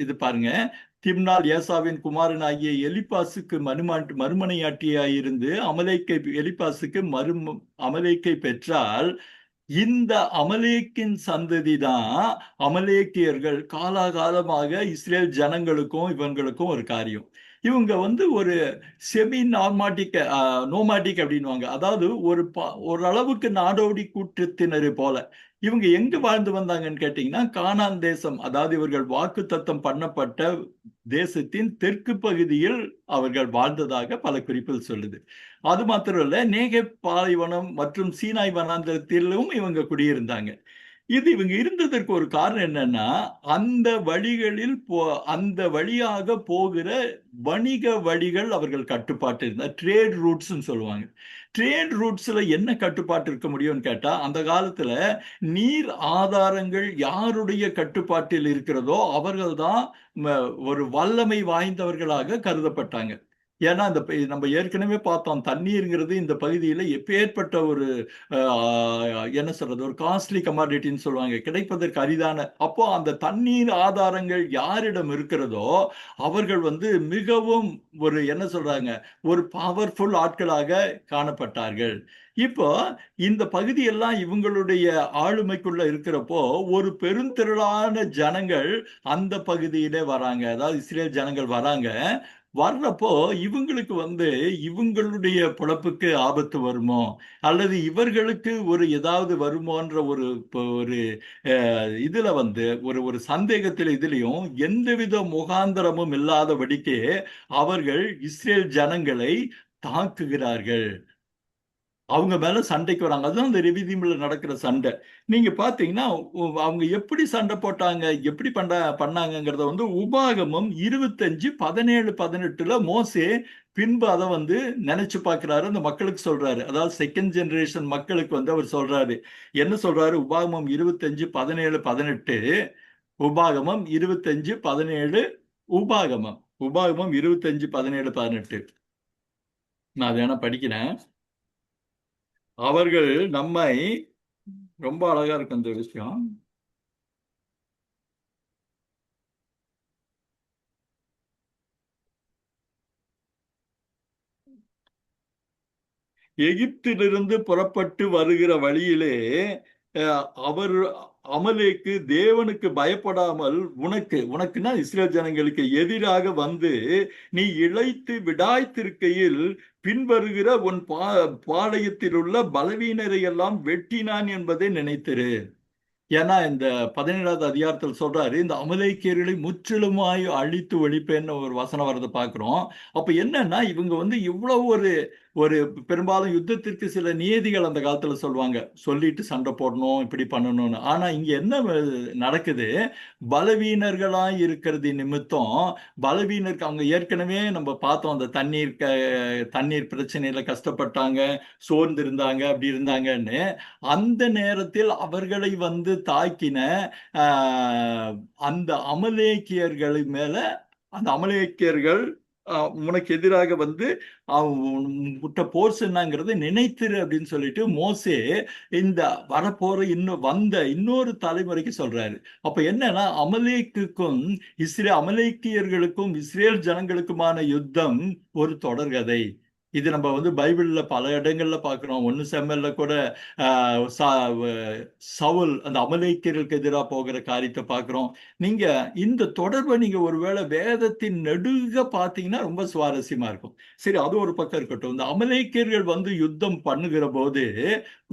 S1: இது பாருங்க. திம்னாள் ஏசாவின் குமாரன் ஆகிய எலிப்பாசுக்கு மறுமனையாட்டியாயிருந்து எலிப்பாசுக்கு அமலேக்கை பெற்றால் இந்த அமலேக்கின் சந்ததி தான் அமலேக்கியர்கள். காலாகாலமாக இஸ்ரேல் ஜனங்களுக்கும் இவங்களுக்கும் ஒரு காரியம். இவங்க வந்து ஒரு செமி நார்மாட்டிக் நோமாட்டிக் அப்படின்வாங்க. அதாவது ஓரளவுக்கு நாடோடி கூட்டத்தினரு போல. இவங்க எங்க வாழ்ந்து வந்தாங்கன்னு கேட்டீங்கன்னா, கானான் தேசம், அதாவது இவர்கள் வாக்குத்தத்தம் பண்ணப்பட்ட தேசத்தின் தெற்கு பகுதியில் அவர்கள் வாழ்ந்ததாக பல குறிப்புகள் சொல்லுது. அது மாத்திரம் இல்ல, நேகெப் பாலைவனம் மற்றும் சீனாய் வனாந்திரத்திலும் இவங்க குடியிருந்தாங்க. இவங்க இருந்ததற்கு ஒரு காரணம் என்னன்னா, அந்த வழியாக போகிற வணிக வழிகள் அவர்கள் கட்டுப்பாட்டு இருந்தா ட்ரேட் ரூட்ஸ் சொல்லுவாங்க. ட்ரேட் ரூட்ஸ்ல என்ன கட்டுப்பாட்டு இருக்க முடியும்னு கேட்டா, அந்த காலத்துல நீர் ஆதாரங்கள் யாருடைய கட்டுப்பாட்டில் இருக்கிறதோ அவர்கள் தான் ஒரு வல்லமை வாய்ந்தவர்களாக கருதப்பட்டாங்க. ஏன்னா நம்ம ஏற்கனவே பார்த்தோம், தண்ணீருங்கிறது இந்த பகுதியில எப்பேற்பட்ட ஒரு என்ன சொல்றது, ஒரு காஸ்ட்லி கமாடிட்டின்னு சொல்லுவாங்க, கிடைப்பதற்கு அரிதான. அப்போ அந்த தண்ணீர் ஆதாரங்கள் யாரிடம் இருக்கிறதோ அவர்கள் வந்து மிகவும் ஒரு என்ன சொல்றாங்க, ஒரு பவர்ஃபுல் ஆட்களாக காணப்பட்டார்கள். இப்போ இந்த பகுதியெல்லாம் இவங்களுடைய ஆளுமைக்குள்ள இருக்கிறப்போ ஒரு பெருந்திரளான ஜனங்கள் அந்த பகுதியிலே வராங்க. அதாவது இஸ்ரேல் ஜனங்கள் வராங்க. வர்றப்போ இவங்களுக்கு வந்து இவங்களுடைய பொழப்புக்கு ஆபத்து வருமோ, அல்லது இவர்களுக்கு ஒரு ஏதாவது வருமோன்ற ஒரு இதுல வந்து ஒரு சந்தேகத்தில் இதுலயும் எந்தவித முகாந்தரமும் இல்லாதபடிக்கு அவர்கள் இஸ்ரேல் ஜனங்களை தாக்குகிறார்கள். அவங்க மேல சண்டைக்கு வராங்க. அதுதான் அந்த ரெவிதீம்ல நடக்கிற சண்டை. நீங்க பாத்தீங்கன்னா, அவங்க எப்படி சண்டை போட்டாங்க, எப்படி பண்ணாங்கங்கிறத வந்து உபாகமம் 25:17-18 மோசே பின்பு அதை வந்து நினைச்சு பார்க்கிறாரு, அந்த மக்களுக்கு சொல்றாரு. அதாவது செகண்ட் ஜெனரேஷன் மக்களுக்கு வந்து அவர் சொல்றாரு. என்ன சொல்றாரு? உபாகமம் 25:17-18, உபாகமம் 25:17, உபாகமம் உபாகமம் 25:17-18. நான் அதை வேணா படிக்கிறேன். அவர்கள் நம்மை, ரொம்ப அழகா இருக்கு அந்த விஷயம். எகிப்திலிருந்து புறப்பட்டு வருகிற வழியிலே அவர் அமலேக்கு தேவனுக்கு பயப்படாமல் உனக்குன்னா இஸ்ரேல் ஜனங்களுக்கு எதிராக வந்து நீ இளைத்து விடாய்த்திருக்கையில் பின்வருகிற உன் பாளையத்தில் உள்ள பலவீனரை எல்லாம் வெட்டினான் என்பதை நினைத்திரு. ஏன்னா இந்த 17வது அதிகாரத்தில் சொல்றாரு, இந்த அமலேக்கியர்களை முற்றிலுமாய் அழித்து ஒழிப்பேன்னு ஒரு வசனம் வரதை பார்க்கிறோம். அப்ப என்னன்னா, இவங்க வந்து இவ்வளவு ஒரு ஒரு பெரும்பாலும் யுத்தத்திற்கு சில நியதிகள் அந்த காலத்துல சொல்லுவாங்க, சொல்லிட்டு சண்டை போடணும், இப்படி பண்ணணும்னு. ஆனா இங்க என்ன நடக்குது, பலவீனர்களாய் இருக்கிறது நிமித்தம் பலவீனருக்கு அவங்க ஏற்கனவே நம்ம பார்த்தோம், அந்த தண்ணீர் பிரச்சனையில கஷ்டப்பட்டாங்க, சோர்ந்து இருந்தாங்க, அப்படி இருந்தாங்கன்னு. அந்த நேரத்தில் அவர்களை வந்து தாக்கின அந்த அமலேக்கியர்கள் மேல, அந்த அமலேக்கியர்கள் உனக்கு எதிராக வந்து முட்ட போர் சொன்னாங்கிறத நினைத்திரு அப்படின்னு சொல்லிட்டு மோசே இந்த வரப்போற இன்னொரு தலைமுறைக்கு சொல்றாரு. அப்ப என்னன்னா, அமலேக்கியர்களுக்கும் இஸ்ரேல் ஜனங்களுக்குமான யுத்தம் ஒரு தொடர்கதை. இது நம்ம பைபிள்ல பல இடங்கள்ல பார்க்கிறோம். 1 சாமுவேல்ல கூட சவுல் அந்த அமலேக்கியருக்கு எதிராக போகிற காரியத்தை பார்க்கிறோம். நீங்க இந்த தொடர்பை நீங்க ஒருவேளை வேதத்தின் நெடுக பார்த்தீங்கன்னா ரொம்ப சுவாரஸ்யமா இருக்கும். சரி, அது ஒரு பக்கம் இருக்கட்டும். இந்த அமலேக்கியர்கள் யுத்தம் பண்ணுகிற போது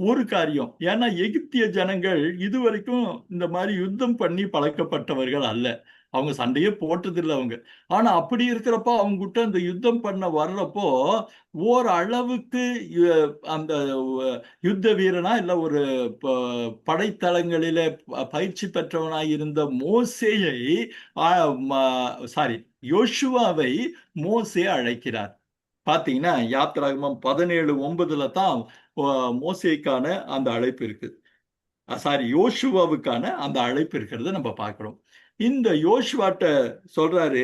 S1: ஒரு காரியம், ஏன்னா எகிப்திய ஜனங்கள் இதுவரைக்கும் இந்த மாதிரி யுத்தம் பண்ணி பழக்கப்பட்டவர்கள் அல்ல. அவங்க சண்டையே போட்டதில்லை அவங்க. ஆனா அப்படி இருக்கிறப்ப அவங்க கிட்ட அந்த யுத்தம் பண்ண வர்றப்போ ஓரளவுக்கு அந்த யுத்த வீரனா இல்ல ஒரு படைத்தளங்களிலே பயிற்சி பெற்றவனாய் இருந்த மோசேயை யோசுவாவை மோசே அழைக்கிறார். பாத்தீங்கன்னா யாத்திராகமம் 17:9 தான் மோசேக்கான அந்த அழைப்பு இருக்கு. யோசுவாவுக்கான அந்த அழைப்பு இருக்கிறத நம்ம பார்க்கிறோம். இந்த யோசுவாட்ட சொல்றாரு,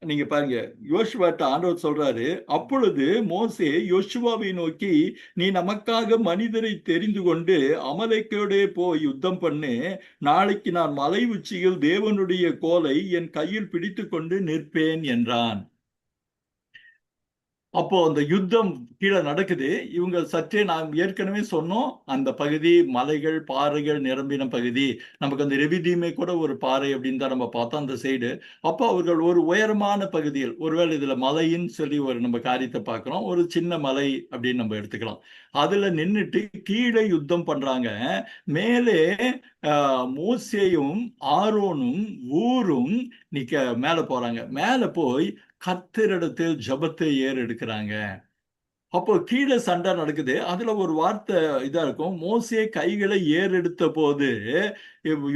S1: நீங்க பாருங்க, யோசுவாட்ட ஆண்டவர் சொல்றாரு, அப்பொழுது மோசே யோசுவாவை நோக்கி, நீ நமக்காக மனிதரை தெரிந்து கொண்டு அமலேக்கோடே போய் யுத்தம் பண்ணு. நாளைக்கு நான் மலை உச்சியில் தேவனுடைய கோலை என் கையில் பிடித்து கொண்டு நிற்பேன் என்றான். அப்போ அந்த யுத்தம் கீழே நடக்குது. இவங்க சற்றே நாம் ஏற்கனவே சொன்னோம், அந்த பகுதி மலைகள் பாறைகள் நிரம்பின பகுதி. நமக்கு அந்த ரெவிதீமே கூட ஒரு பாறை அப்படின்னு தான் நம்ம பார்த்தோம் அந்த சைடு. அப்போ அவர்கள் ஒரு உயரமான பகுதியில், ஒருவேளை இதுல மலைன்னு சொல்லி ஒரு நம்ம காரியத்தை பார்க்கிறோம், ஒரு சின்ன மலை அப்படின்னு நம்ம எடுத்துக்கலாம். அதுல நின்றுட்டு கீழே யுத்தம் பண்றாங்க. மேலே மோசேயும் ஆரோனும் ஊரும் மேல போறாங்க. மேல போய் கர்த்தரிடத்தில் ஜபத்தை ஏறெடுக்கிறாங்க. அப்போ கீழே சண்டை நடக்குது. அதுல ஒரு வார்த்தை இதா இருக்கும், மோசே கைகளை ஏறெடுத்த போது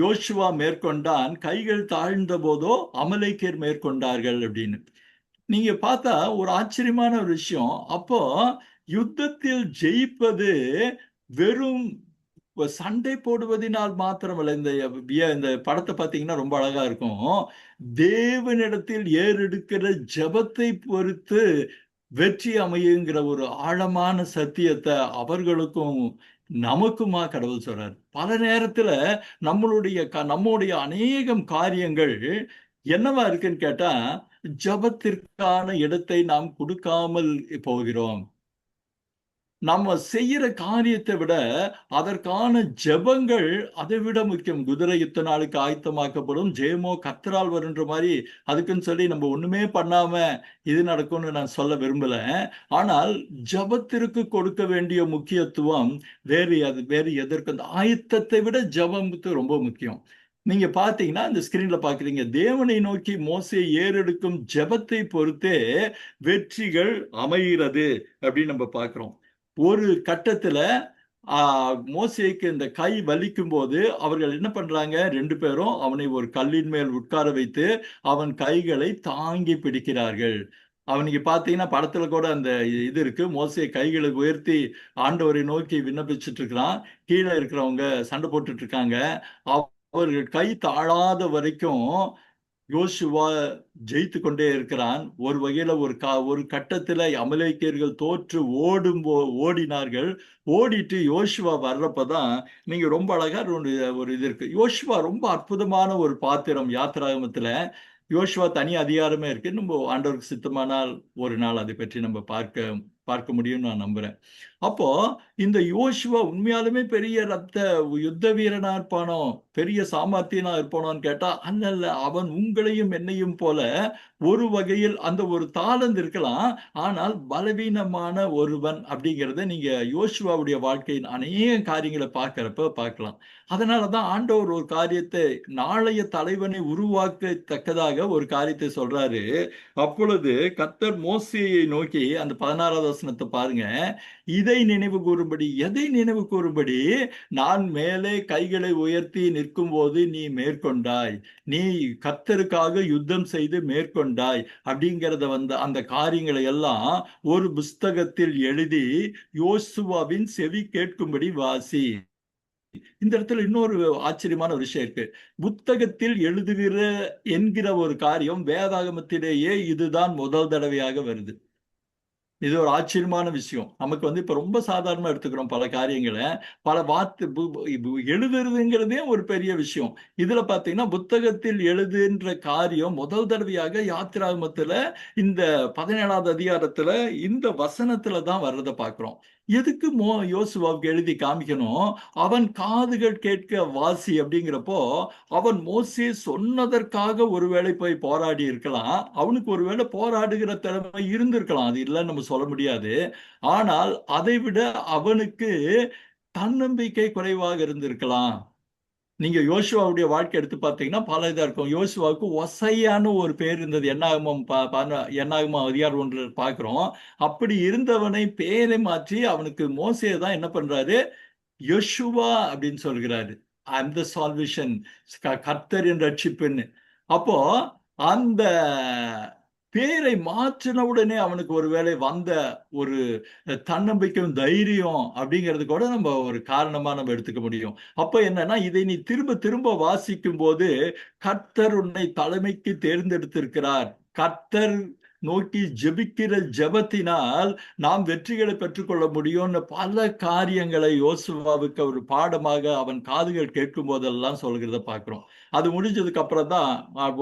S1: யோசுவா மேற்கொண்டான், கைகள் தாழ்ந்த போதோ அமலேக்கியர் மேற்கொண்டார்கள் அப்படின்னு. நீங்க பார்த்தா ஒரு ஆச்சரியமான ஒரு விஷயம். அப்போ யுத்தத்தில் ஜெயிப்பது வெறும் சண்டை போடுவதனால் மாத்திரமல்ல. இந்த படத்தை பார்த்தீங்கன்னா ரொம்ப அழகா இருக்கும். தேவனிடத்தில் ஏறெடுக்கிற ஜபத்தை பொறுத்து வெற்றி அமையுங்கிற ஒரு ஆழமான சத்தியத்தை அவர்களுக்கும் நமக்குமா கடவுள் சொல்றார். பல நேரத்துல நம்முடைய அநேகம் காரியங்கள் என்னவா இருக்குன்னு கேட்டா, ஜபத்திற்கான இடத்தை நாம் கொடுக்காமல் போகிறோம். நம்ம செய்யற காரியத்தை விட அதற்கான ஜெபங்கள் அதை விட முக்கியம். குதிரை யுத்த நாளுக்கு ஆயத்தமாக்கப்படும், ஜெயமோ கர்த்தரால் வருன்ற மாதிரி அதுக்குன்னு சொல்லி நம்ம ஒண்ணுமே பண்ணாம இது நடக்கும்னு நான் சொல்ல விரும்பல. ஆனால் ஜபத்திற்கு கொடுக்க வேண்டிய முக்கியத்துவம் வேறு எதற்கு, அந்த ஆயத்தத்தை விட ஜபத்துக்கு ரொம்ப முக்கியம். நீங்க பாத்தீங்கன்னா இந்த ஸ்கிரீன்ல பாக்குறீங்க, தேவனை நோக்கி மோசே ஏறெடுக்கும் ஜபத்தை பொறுத்தே வெற்றிகள் அமைகிறது அப்படின்னு நம்ம பாக்குறோம். ஒரு கட்டத்துல மோசேக்கு இந்த கை வலிக்கும் போது அவர்கள் என்ன பண்றாங்க, 2 பேரும் அவனை ஒரு கல்லின் மேல் உட்கார வைத்து அவன் கைகளை தாங்கி பிடிக்கிறார்கள். அவனுக்கு பாத்தீங்கன்னா படத்துல கூட அந்த இது இருக்கு, மோசே கைகளை உயர்த்தி ஆண்டவரை நோக்கி விண்ணப்பிச்சுட்டு இருக்கிறான். கீழே இருக்கிறவங்க சண்டை போட்டுட்டு இருக்காங்க. அவர்கள் கை தாழாத வரைக்கும் யோசுவா ஜெயித்து கொண்டே இருக்கிறான். ஒரு வகையில ஒரு கட்டத்துல அமலேக்கியர்கள் தோற்று ஓடினார்கள். ஓடிட்டு யோசுவா வர்றப்பதான் நீங்க ரொம்ப அழகா ஒரு இது இருக்கு. யோசுவா ரொம்ப அற்புதமான ஒரு பாத்திரம் யாத்திராகமத்துல. யோசுவா தனி அதிகாரமே இருக்கு. நம்ம ஆண்டவருக்கு சித்தமானால் ஒரு நாள் அதை பற்றி நம்ம பார்க்க முடியும்னு நான் நம்புறேன். அப்போ இந்த யோசுவா உண்மையாலுமே பெரிய யுத்த வீரனா இருப்பானோ, பெரிய சாமர்த்தியனா இருப்பானோன்னு கேட்டா அல்ல. அவன் உங்களையும் என்னையும் போல ஒரு வகையில் அந்த ஒரு தாளந்து இருக்கலாம், ஆனால் பலவீனமான ஒருவன் அப்படிங்கிறத நீங்க யோசுவாவுடைய வாழ்க்கையின் அநேக காரியங்களை பார்க்கலாம். அதனாலதான் ஆண்டவர் ஒரு காரியத்தை, நாளைய தலைவனை உருவாக்கத்தக்கதாக ஒரு காரியத்தை சொல்றாரு. அப்பொழுது கர்த்தர் மோசேயை நோக்கி, அந்த 16வது வசனத்தை பாருங்க, இதை நினைவு கூறும்படி. எதை நினைவு கூறும்படி? நான் மேலே கைகளை உயர்த்தி நிற்கும் போது நீ மேற்கொண்டாய், நீ கர்த்தருக்காக யுத்தம் செய்து மேற்கொண்டாய் அப்படிங்கிறத அந்த காரியங்களை எல்லாம் ஒரு புஸ்தகத்தில் எழுதி யோசுவாவின் செவி கேட்கும்படி வாசி. இந்த இடத்துல இன்னொரு ஆச்சரியமான ஒரு விஷயம் இருக்கு. புத்தகத்தில் எழுதுகிற என்கிற ஒரு காரியம் வேதாகமத்திலேயே இதுதான் முதல் தடவையாக வருது. இது ஒரு ஆச்சரியமான விஷயம். நமக்கு வந்து இப்ப ரொம்ப சாதாரணமா எடுத்துக்கிறோம் பல காரியங்களை. பல வார்த்தை எழுதுறதுங்கிறதே ஒரு பெரிய விஷயம். இதுல பாத்தீங்கன்னா புத்தகத்தில் எழுதுன்ற காரியம் முதல் தடவையாக யாத்திராகமத்துல இந்த 17வது அதிகாரத்துல இந்த வசனத்துல தான் வர்றதை பார்க்கிறோம். எதுக்கு யோசுவாவுக்கு எழுதி காமிக்கணும்? அவன் காதுகள் கேட்க வாசி அப்படிங்கிறப்போ அவன் மோசே சொன்னதற்காக ஒருவேளை போய் போராடி இருக்கலாம். அவனுக்கு ஒருவேளை போராடுகிற திறமை இருந்திருக்கலாம், அது இல்லைன்னு நம்ம சொல்ல முடியாது. ஆனால் அதை விட அவனுக்கு தன்னம்பிக்கை குறைவாக இருந்திருக்கலாம். நீங்க யோசுவாவுடைய வாழ்க்கை எடுத்து பார்த்தீங்கன்னா பல இதா இருக்கும். யோசுவாவுக்கு ஒசையான்னு ஒரு பேர் இருந்தது. என்னாகமம் அதிகாரம் 1 பார்க்கிறோம். அப்படி இருந்தவனை பேரை மாற்றி அவனுக்கு மோசே தான் என்ன பண்றாரு? யோசுவா அப்படின்னு சொல்கிறாரு. அந்த சால்வேஷன், கர்த்தரின் ரட்சிப்புன்னு. அப்போ அந்த பேரை மாற்றின உடனே அவனுக்கு ஒருவேளை வந்த ஒரு தன்னம்பிக்கையும் தைரியம் அப்படிங்கிறது கூட நம்ம ஒரு காரணமா நம்ம எடுத்துக்க முடியும். அப்ப என்னன்னா, இதை நீ திரும்ப திரும்ப வாசிக்கும் போது கர்த்தர் உன்னை தலைமைக்கு தேர்ந்தெடுத்திருக்கிறார். கர்த்தர் நோக்கி ஜெபிக்கிற ஜெபத்தினால் நாம் வெற்றிகளை பெற்றுக்கொள்ள முடியும்னு பல காரியங்களை யோசுவாவுக்கு ஒரு பாடமாக அவன் காதுகள் கேட்கும் போதெல்லாம் சொல்கிறத பார்க்கிறோம். அது முடிஞ்சதுக்கு அப்புறம் தான்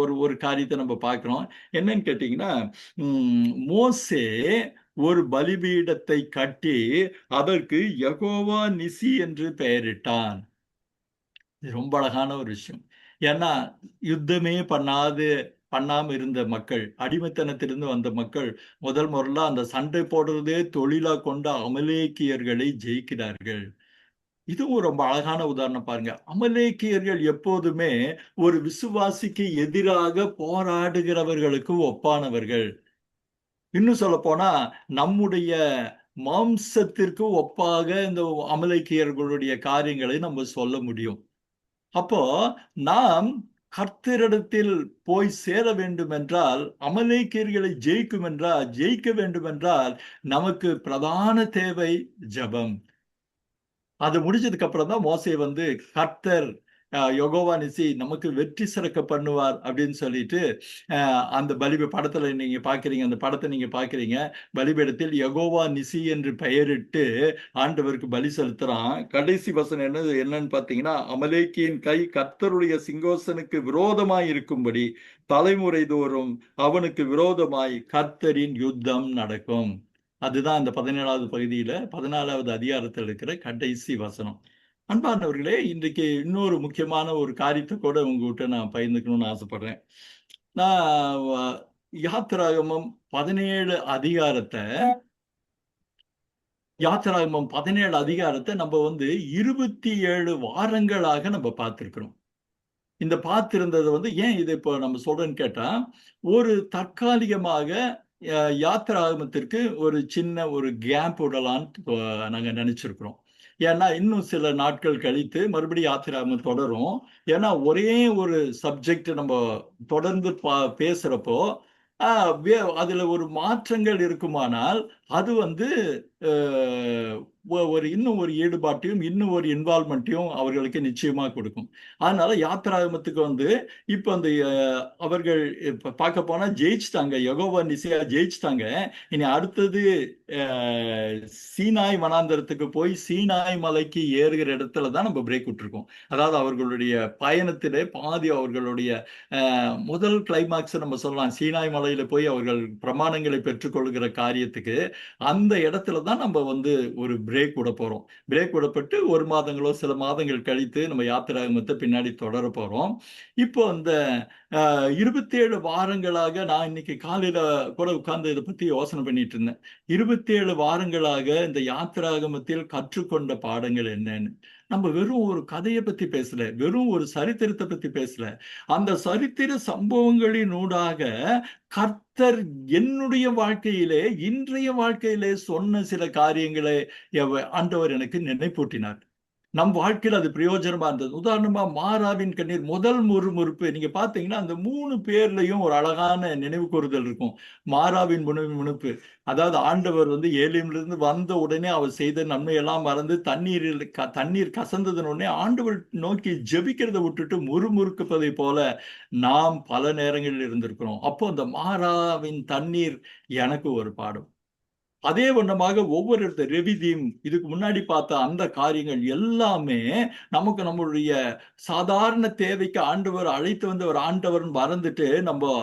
S1: ஒரு ஒரு காரியத்தை நம்ம பார்க்கிறோம். என்னன்னு கேட்டீங்கன்னா, மோசே ஒரு பலிபீடத்தை கட்டி அதற்கு யெகோவா நிசி என்று பெயரிட்டான். இது ரொம்ப அழகான ஒரு விஷயம். ஏன்னா யுத்தமே பண்ணாம இருந்த மக்கள், அடிமைத்தனத்திலிருந்து வந்த மக்கள் முதல் முதல்ல அந்த சண்டை போடுறதே தொழிலா கொண்ட அமலேக்கியர்களை ஜெயிக்கிறார்கள். இதுவும் ரொம்ப அழகான உதாரணம் பாருங்க. அமலேக்கியர்கள் எப்போதுமே ஒரு விசுவாசிக்கு எதிராக போராடுகிறவர்களுக்கு ஒப்பானவர்கள். இன்னும் சொல்ல போனா நம்முடைய மாம்சத்திற்கு ஒப்பாக இந்த அமலேக்கியர்களுடைய காரியங்களை நம்ம சொல்ல முடியும். அப்போ நாம் கர்த்தரிடத்தில் போய் சேர வேண்டும் என்றால், அமலேக்கியர்களை ஜெயிக்க வேண்டும் என்றால் நமக்கு பிரதான தேவை ஜெபம். அது முடிஞ்சதுக்கு அப்புறம் தான் மோசே வந்து கர்த்தர் யெகோவா நிசி நமக்கு வெற்றி சிறக்க பண்ணுவார் அப்படின்னு சொல்லிட்டு அந்த படத்துல நீங்க பாக்குறீங்க, அந்த படத்தை நீங்க பாக்குறீங்க. பலிபீடத்தில் யெகோவா நிசி என்று பெயரிட்டு ஆண்டவருக்கு பலி செலுத்துறான். கடைசி வசனம் என்னன்னு பாத்தீங்கன்னா, அமலேக்கியின் கை கர்த்தருடைய சிங்கோசனுக்கு விரோதமாய் இருக்கும்படி தலைமுறை தோறும் அவனுக்கு விரோதமாய் கர்த்தரின் யுத்தம் நடக்கும். அதுதான் அந்த 17வது பகுதியில 14வது அதிகாரத்தில் இருக்கிற கடைசி வசனம். அன்பானவர்களே, இன்றைக்கு இன்னொரு முக்கியமான ஒரு காரியத்தை கூட உங்ககிட்ட நான் பகிர்ந்துக்கணும்னு ஆசைப்படுறேன். நான் யாத்திராகமம் 17 அதிகாரத்தை யாத்திராகமம் 17 அதிகாரத்தை நம்ம வந்து 27 வாரங்களாக நம்ம பார்த்திருக்கிறோம். இந்த பார்த்திருந்தது வந்து ஏன் இதை இப்போ நம்ம சொல்றேன்னு கேட்டா, ஒரு தற்காலிகமாக யாத்திராகமத்திற்கு ஒரு சின்ன ஒரு கேப் விடலான்னு நாங்க நினைச்சிருக்கிறோம். ஏன்னா இன்னும் சில நாட்கள் கழித்து மறுபடியும் யாத்திராகமம் தொடரும். ஏன்னா ஒரே ஒரு சப்ஜெக்ட் நம்ம தொடர்ந்து பேசுறப்போ அதுல ஒரு மாற்றங்கள் இருக்குமானால் அது வந்து ஒரு இன்னும் ஒரு ஈடுபாட்டையும் இன்னும் ஒரு இன்வால்மெண்ட்டையும் அவர்களுக்கு நிச்சயமா கொடுக்கும். அதனால யாத்திராகமத்துக்கு வந்து இப்ப அந்த அவர்கள் பார்க்க போனா ஜெயிச்சுட்டாங்க, யெகோவா நிசியா ஜெயிச்சுட்டாங்க. இனி அடுத்தது சீனாய் வனாந்தரத்துக்கு போய் சீனாய் மலைக்கு ஏறுகிற இடத்துல தான் நம்ம பிரேக் விட்டுருக்கோம். அதாவது அவர்களுடைய பயணத்திலே பாதி அவர்களுடைய முதல் கிளைமாக்ஸ் நம்ம சொல்லலாம். சீனாய் மலையில போய் அவர்கள் பிரமாணங்களை பெற்றுக்கொள்கிற காரியத்துக்கு அந்த இடத்துல தான் நம்ம வந்து ஒரு பிரேக் விட போறோம். பிரேக் விடப்பட்டு ஒரு மாதங்களோ சில மாதங்கள் கழித்து நம்ம யாத்திராகமத்தை பின்னாடி தொடர போறோம். இப்போ அந்த 27 வாரங்களாக நான் இன்னைக்கு காலையில கூட உட்கார்ந்து இதை பத்தி யோசனை பண்ணிட்டு இருந்தேன். 27 வாரங்களாக இந்த யாத்திராகமத்தில் கற்றுக்கொண்ட பாடங்கள் என்னன்னு. நம்ம வெறும் ஒரு கதையை பத்தி பேசல, வெறும் ஒரு சரித்திரத்தை பத்தி பேசல. அந்த சரித்திர சம்பவங்களினூடாக கர்த்தர் என்னுடைய வாழ்க்கையிலே இன்றைய வாழ்க்கையிலே சொன்ன சில காரியங்களை ஆண்டவர் எனக்கு நினைப்பூட்டினார். நம் வாழ்க்கையில் அது பிரயோஜனமா இருந்தது. உதாரணமா மாறாவின் கண்ணீர் முதல் முறுமுறுப்பு நீங்க பாத்தீங்கன்னா அந்த 3 பேர்லயும் ஒரு அழகான நினைவு கூறுதல் இருக்கும். மாறாவின் முணுமுணுப்பு, அதாவது ஆண்டவர் வந்து ஏலிம்ல இருந்து வந்த உடனே அவர் செய்த நன்மையெல்லாம் மறந்து தண்ணீர் கசந்ததன் உடனே ஆண்டவர் நோக்கி ஜெபிக்கிறதை விட்டுட்டு முறுமுறுப்பதை போல நாம் பல நேரங்களில் இருந்திருக்கிறோம். அப்போ அந்த மாறாவின் தண்ணீர் எனக்கு ஒரு பாடம். அதே வண்ணமாக ஒவ்வொரு ரெவிதீம் இதுக்கு முன்னாடி பார்த்த அந்த காரியங்கள் எல்லாமே நமக்கு நம்மளுடைய சாதாரண தேவைக்கு ஆண்டவர் அழைத்து வந்தவர் ஆண்டவர் மறந்துட்டு நம்ம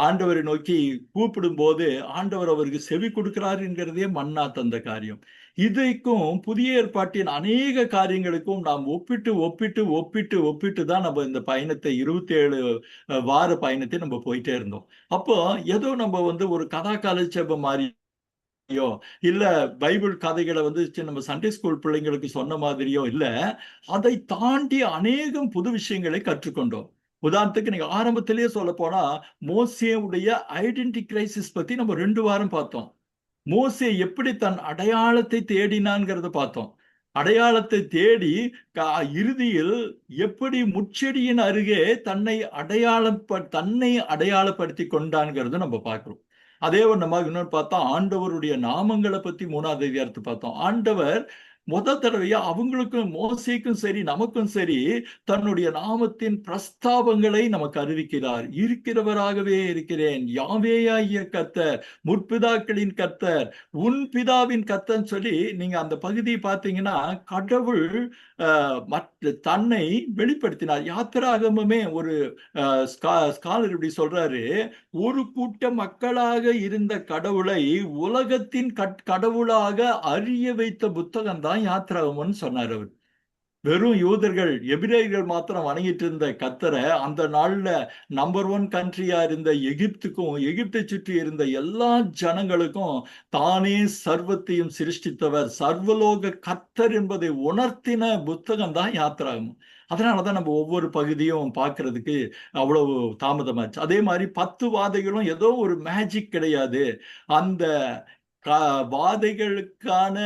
S1: ஆண்டவரை நோக்கி கூப்பிடும் போது ஆண்டவர் அவருக்கு செவி கொடுக்கிறார் என்கிறதே மன்னா தந்த காரியம். இதைக்கும் புதிய ஏற்பாட்டின் அநேக காரியங்களுக்கும் நாம் ஒப்பிட்டு ஒப்பிட்டு ஒப்பிட்டு ஒப்பிட்டு தான் நம்ம இந்த பயணத்தை 27 வார பயணத்தை நம்ம போயிட்டே இருந்தோம். அப்போ ஏதோ நம்ம ஒரு கதா காலட்சேபம் மாதிரி இல்ல பைபிள் கதைகளை நம்ம சண்டே ஸ்கூல் பிள்ளைங்களுக்கு சொன்ன மாதிரியோ இல்ல, அதை தாண்டி அநேகம் புது விஷயங்களை கற்றுக்கொண்டோம். உதாரணத்துக்கு நீங்க ஆரம்பத்திலேயே சொல்ல போனா மோசேவுடைய ஐடென்டி கிரைசிஸ் பத்தி நம்ம 2 வாரம் பார்த்தோம். மோசே எப்படி தன் அடையாளத்தை தேடினான்ங்கிறத பார்த்தோம். அடையாளத்தை தேடி இறுதியில் எப்படி முச்செடியின் அருகே தன்னை அடையாளப்படுத்தி கொண்டான்ங்கிறத நம்ம பார்க்கிறோம். அதே நம்ம இன்னொன்று பார்த்தா ஆண்டவருடைய நாமங்களை பத்தி 3வது அதிகாரத்தை பார்த்தோம். ஆண்டவர் தடவையா அவங்களுக்கும் மோசேக்கும் சரி நமக்கும் சரி தன்னுடைய நாமத்தின் பிரஸ்தாபங்களை நமக்கு அறிவிக்கிறார். இருக்கிறவராகவே இருக்கிறேன், யாவேயாகிய கர்த்தர், முற்பிதாக்களின் கர்த்தர், உன் பிதாவின் கர்த்தர்ன்னு சொல்லி நீங்க அந்த பகுதியை பார்த்தீங்கன்னா கடவுள் தன்னை வெளிப்படுத்தினார். யாத்திராகமே ஒரு ஸ்காலர் இப்படி சொல்றாரு, ஒரு கூட்ட மக்களாக இருந்த கடவுளை உலகத்தின் கடவுளாக அறிய வைத்த புத்தகம் தான் யாத்திராகம்னு சொன்னார் அவர். வெறும் யூதர்கள் எபிரேயர்கள் மாத்திரம் வணங்கிட்டு இருந்த கர்த்தரை அந்த நாள்ல நம்பர் 1 கண்ட்ரியா இருந்த எகிப்துக்கும் எகிப்தை சுற்றி இருந்த எல்லா ஜனங்களுக்கும் தானே சர்வத்தையும் சிருஷ்டித்தவர் சர்வலோக கர்த்தர் என்பதை உணர்த்தின புத்தகம் தான் யாத்திராகமம். அதனாலதான் நம்ம ஒவ்வொரு பகுதியும் பார்க்கறதுக்கு அவ்வளவு தாமதமாச்சு. அதே மாதிரி 10 வாதைகளும் ஏதோ ஒரு மேஜிக் கிடையாது. அந்த வாதைகளுக்கான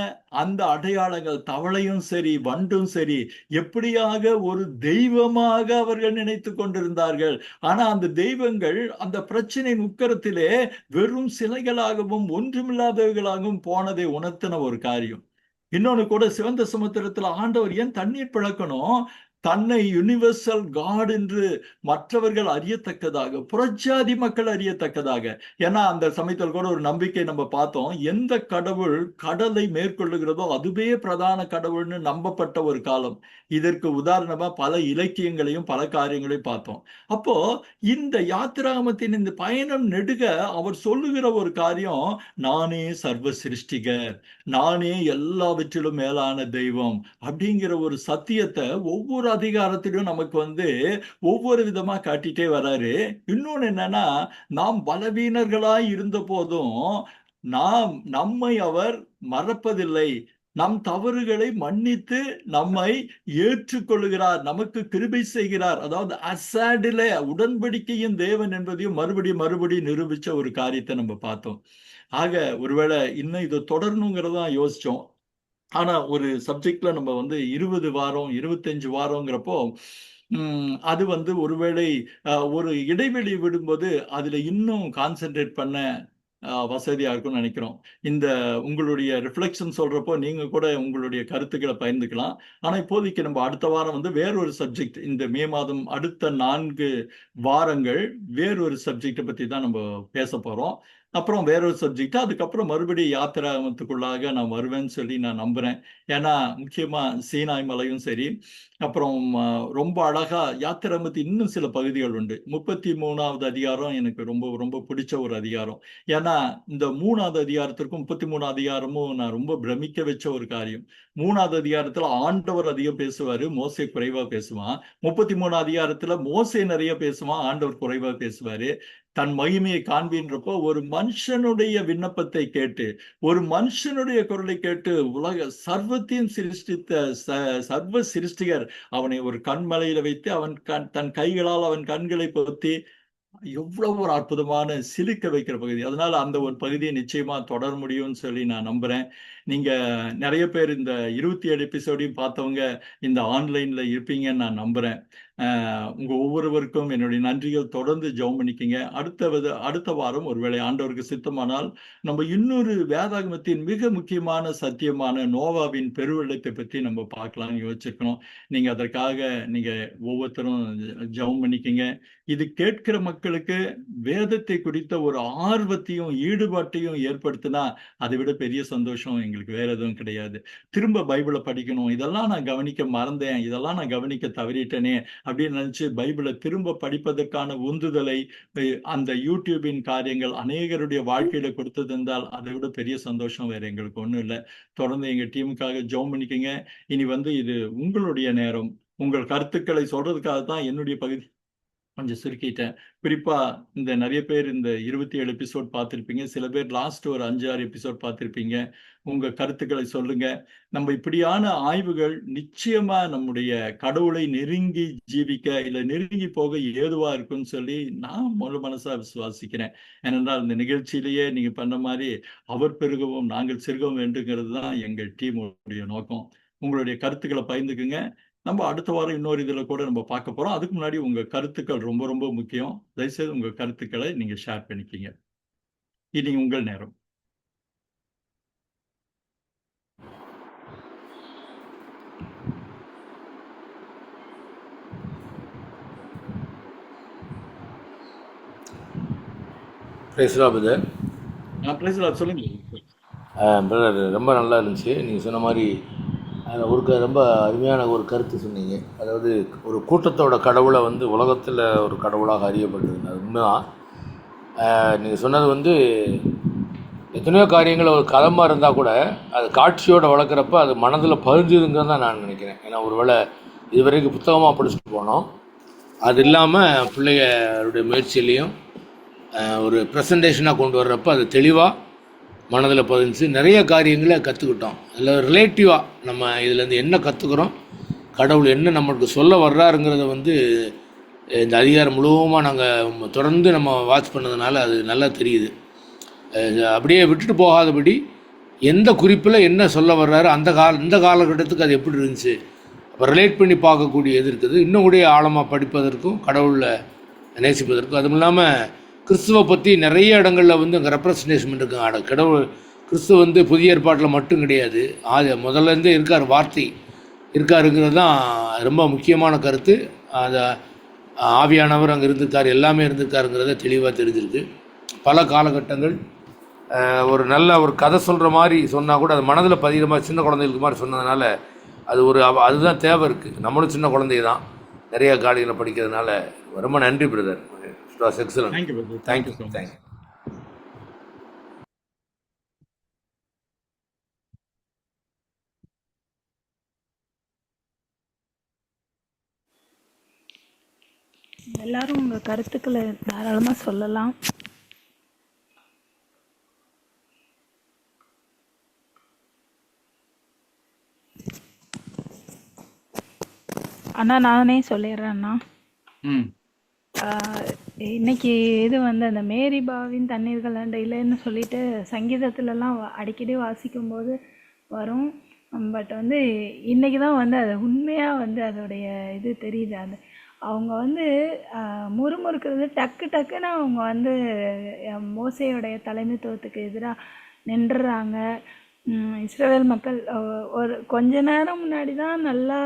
S1: அந்த அடையாளங்கள் தவளையும் சரி வண்டும் சரி எப்படியாக ஒரு தெய்வமாக அவர்கள் நினைத்து கொண்டிருந்தார்கள். ஆனா அந்த தெய்வங்கள் அந்த பிரச்சனையின் உக்கரத்திலே வெறும் சிலைகளாகவும் ஒன்றுமில்லாதவர்களாகவும் போனதை உணர்த்தின ஒரு காரியம். இன்னொன்னு கூட சிவந்த சமுத்திரத்துல ஆண்டவர் ஏன் தண்ணீர் பிளக்கணும்? தன்னை யூனிவர்சல் காட் என்று மற்றவர்கள் அறியத்தக்கதாக, புறஜாதி மக்கள் அறியத்தக்கதாக. ஏன்னா அந்த சமயத்தில் கூட ஒரு நம்பிக்கை நம்ம பார்த்தோம், எந்த கடவுள் கடலை மேற்கொள்ளுகிறதோ அதுவே பிரதான கடவுள்னு நம்பப்பட்ட ஒரு காலம். இதற்கு உதாரணமா பல இலக்கியங்களையும் பல காரியங்களையும் பார்த்தோம். அப்போ இந்த யாத்திராகமத்தின் இந்த பயணம் நெடுக அவர் சொல்லுகிற ஒரு காரியம், நானே சர்வ சிருஷ்டிகர், நானே எல்லாவற்றிலும் மேலான தெய்வம் அப்படிங்கிற ஒரு சத்தியத்தை ஒவ்வொரு அதிகாரத்திலும் நமக்கு ஒவ்வொரு விதமா காட்டிட்டே வராரு. இன்னொன்னு என்னன்னா, நாம் பலவீனர்களாய் இருந்த போதும் நம்மை அவர் மறப்பதில்லை, நம் தவறுகளை மன்னித்து நம்மை ஏற்றுக்கொள்கிறார், நமக்கு கிருபை செய்கிறார். அதாவது அசாடில உடன்படிக்கையின் தேவன் என்பதையும் மறுபடியும் நிரூபிச்ச ஒரு காரியத்தை நம்ம பார்த்தோம். ஆக ஒருவேளை இன்னும் இதை தொடரணுங்கிறதா யோசிச்சோம். ஆனா ஒரு சப்ஜெக்ட்ல நம்ம 20 வாரம் 25 வாரங்கிறப்போ அது ஒருவேளை ஒரு இடைவெளி விடும்போது அதுல இன்னும் கான்சென்ட்ரேட் பண்ண வசதியா இருக்கும்னு நினைக்கிறோம். இந்த உங்களுடைய ரிஃப்ளெக்ஷன் சொல்றப்போ நீங்க கூட உங்களுடைய கருத்துக்களை பகிர்ந்துக்கலாம். ஆனா இப்போதைக்கு நம்ம அடுத்த வாரம் வேறொரு சப்ஜெக்ட், இந்த மே மாதம் அடுத்த 4 வாரங்கள் வேறொரு சப்ஜெக்டை பத்தி தான் நம்ம பேச போறோம். அப்புறம் வேறொரு சப்ஜெக்ட், அதுக்கப்புறம் மறுபடியும் யாத்திராகமத்துக்குள்ளாக நான் வருவேன்னு சொல்லி நான் நம்புறேன். ஏன்னா முக்கியமா சீனாய் மலையும் சரி, அப்புறம் ரொம்ப அழகா யாத்திராகமத்து இன்னும் சில பகுதிகள் உண்டு. 33வது அதிகாரம் எனக்கு ரொம்ப ரொம்ப பிடிச்ச ஒரு அதிகாரம். ஏன்னா இந்த 3வது அதிகாரத்திற்கும் 33 அதிகாரமும் நான் ரொம்ப பிரமிக்க வச்ச ஒரு காரியம். 3வது அதிகாரத்துல ஆண்டவர் அதிகம் பேசுவாரு, மோசே குறைவா பேசுவான். 33 அதிகாரத்துல மோசே நிறைய பேசுவான், ஆண்டவர் குறைவா பேசுவாரு. தன் மகிமையை காண்பின்றப்போ ஒரு மனுஷனுடைய விண்ணப்பத்தை கேட்டு, ஒரு மனுஷனுடைய குரலை கேட்டு உலக சர்வத்தையும் சிருஷ்டித்த சர்வ சிருஷ்டிகர் அவனை ஒரு கண்மலையில வைத்து அவன் தன் கைகளால் அவன் கண்களை பொத்தி எவ்வளவு ஒரு அற்புதமான சிலிக்க வைக்கிற பகுதி. அதனால அந்த ஒரு பகுதியை நிச்சயமா தொடர முடியும்னு சொல்லி நான் நம்புறேன். நீங்க நிறைய பேர் இந்த 27 எபிசோடையும் பார்த்தவங்க இந்த ஆன்லைன்ல இருப்பீங்கன்னு நான் நம்புறேன். உங்க ஒவ்வொருவருக்கும் என்னுடைய நன்றிகள். தொடர்ந்து ஜெபம் பண்ணிக்கங்க. அடுத்த வாரம் ஒருவேளை ஆண்டவருக்கு சித்தமானால் நம்ம இன்னொரு வேதாகமத்தின் மிக முக்கியமான சத்தியமான நோவாவின் பெருவெள்ளத்தை பற்றி நம்ம பார்க்கலாம்னு யோசிச்சிருக்கணும். நீங்க அதற்காக நீங்க ஒவ்வொருத்தரும் ஜெபம் பண்ணிக்கங்க. இது கேட்கிற மக்களுக்கு வேதத்தை குறித்த ஒரு ஆர்வத்தையும் ஈடுபாட்டையும் ஏற்படுத்தினா அதை விட பெரிய சந்தோஷம் எங்களுக்கு வேற எதுவும் கிடையாது. திரும்ப பைபிளை படிக்கணும், இதெல்லாம் நான் கவனிக்க மறந்தேன், இதெல்லாம் நான் கவனிக்க தவறிட்டேனே அப்படின்னு நினைச்சு பைபிளை திரும்ப படிப்பதற்கான உந்துதலை அந்த யூடியூபின் காரியங்கள் அநேகருடைய வாழ்க்கையில கொடுத்ததிருந்தால் அதை விட பெரிய சந்தோஷம் வேற எங்களுக்கு ஒன்றும் இல்லை. தொடர்ந்து எங்க டீமுக்காக ஜெபம் பண்ணிக்கங்க. இனி இது உங்களுடைய நேரம். உங்கள் கருத்துக்களை சொல்றதுக்காக தான் என்னுடைய பகுதி கொஞ்சம் சுருக்கிட்டேன். குறிப்பா இந்த நிறைய பேர் இந்த 27 எபிசோட் பார்த்திருப்பீங்க. சில பேர் லாஸ்ட் ஒரு 5-6 எபிசோட் பார்த்திருப்பீங்க. உங்க கருத்துக்களை சொல்லுங்க. நம்ம இப்படியான ஆய்வுகள் நிச்சயமா நம்முடைய கடவுளை நெருங்கி ஜீவிக்க இல்ல நெருங்கி போக ஏதுவா இருக்குன்னு சொல்லி நான் முழு மனசா விசுவாசிக்கிறேன். ஏனென்றால் இந்த நிகழ்ச்சியிலேயே நீங்க பண்ண மாதிரி அவர் பெருகவும் நாங்கள் சிறுகவும் வேண்டுங்கிறது தான் எங்கள் டீமுடைய நோக்கம். உங்களுடைய கருத்துக்களை பகிர்ந்துக்குங்க. நம்ம அடுத்த வாரம் இன்னொரு இதில் கூட நம்ம பார்க்க போறோம். அதுக்கு முன்னாடி உங்க கருத்துக்கள் ரொம்ப ரொம்ப முக்கியம். தயவுசெய்து உங்க கருத்துக்களை நீங்க ஷேர் பண்ணிக்கிங்க. இனி உங்கள் நேரம். சொல்லுங்க
S2: பிரதர். ரொம்ப நல்லா இருந்துச்சு. நீங்கள் சொன்ன மாதிரி ரொம்ப அருமையான ஒரு கருத்து சொன்னீங்க. அதாவது ஒரு கூட்டத்தோட கடவுளை உலகத்தில் ஒரு கடவுளாக அறியப்பட்டது. அது உண்மைதான். நீங்கள் சொன்னது எத்தனையோ காரியங்கள் ஒரு கதமாக இருந்தால் கூட அது காட்சியோடு வளர்க்குறப்ப அது மனதில் பதிஞ்சுதுங்கிறது தான் நான் நினைக்கிறேன். ஏன்னா ஒருவேளை இதுவரைக்கும் புத்தகமாக படிச்சுட்டு போனோம், அது இல்லாமல் பிள்ளைகளுடைய முயற்சியிலையும் ஒரு ப்ரெசன்டேஷனாக கொண்டு வர்றப்போ அது தெளிவாக மனதில் பதிஞ்சு நிறைய காரியங்களை கற்றுக்கிட்டோம். அதில் ரிலேட்டிவாக நம்ம இதுலேருந்து என்ன கற்றுக்குறோம், கடவுள் என்ன நம்மளுக்கு சொல்ல வர்றாருங்கிறத இந்த அதிகாரம் முழுவதுமாக நாங்கள் தொடர்ந்து நம்ம வாட்ச் பண்ணதுனால அது நல்லா தெரியுது. அப்படியே விட்டுட்டு போகாதபடி எந்த குறிப்பில் என்ன சொல்ல வர்றாரு, இந்த காலகட்டத்துக்கு அது எப்படி இருந்துச்சு, அப்போ ரிலேட் பண்ணி பார்க்கக்கூடிய எது இருக்குது, இன்னும் கூட ஆழமாக படிப்பதற்கும் கடவுளை நேசிப்பதற்கும். அதுவும் இல்லாமல் கிறிஸ்துவை பற்றி நிறைய இடங்களில் அங்கே ரெப்ரசன்டேஷன் இருக்குங்க. கடவுள் கிறிஸ்து புதிய ஏற்பாட்டில் மட்டும் கிடையாது, முதல்லேருந்தே இருக்கார், வார்த்தை இருக்காருங்கிறது தான் ரொம்ப முக்கியமான கருத்து. அதை ஆவியானவர் அங்கே இருந்திருக்கார், எல்லாமே இருந்திருக்காருங்கிறத தெளிவாக தெரிஞ்சிருக்கு. பல காலகட்டங்கள் ஒரு நல்ல ஒரு கதை சொல்கிற மாதிரி சொன்னால் கூட அது மனதில் பதிகிற மாதிரி சின்ன குழந்தைகளுக்கு மாதிரி சொன்னதுனால அதுதான் தேவை இருக்குது. நம்மளும் சின்ன குழந்தை தான், நிறைய காரியங்களை படிக்கிறதுனால. ரொம்ப நன்றி brother. It was excellent.
S1: Thank you, brother.
S2: Thank you so much. Thank you.
S3: எல்லாரும் உங்கள் கருத்துக்களை தாராளமாக சொல்லலாம். அண்ணா நானே சொல்லிடுறேண்ணா. இன்னைக்கு இது அந்த மேரி பாவின் தண்ணீர்கள் அண்டையிலன்னு சொல்லிட்டு சங்கீதத்துலலாம் அடிக்கடி வாசிக்கும்போது வரும். பட் இன்னைக்கு தான் அது உண்மையாக அதோடைய இது தெரியுது. அது அவங்க முறுமுறுக்கிறது டக்கு டக்குன்னு அவங்க மோசையோடைய தலைமைத்துவத்துக்கு எதிராக நின்றுறாங்க. இஸ்ரவேல் மக்கள் ஒரு கொஞ்ச நேரம் முன்னாடி தான் நல்லா,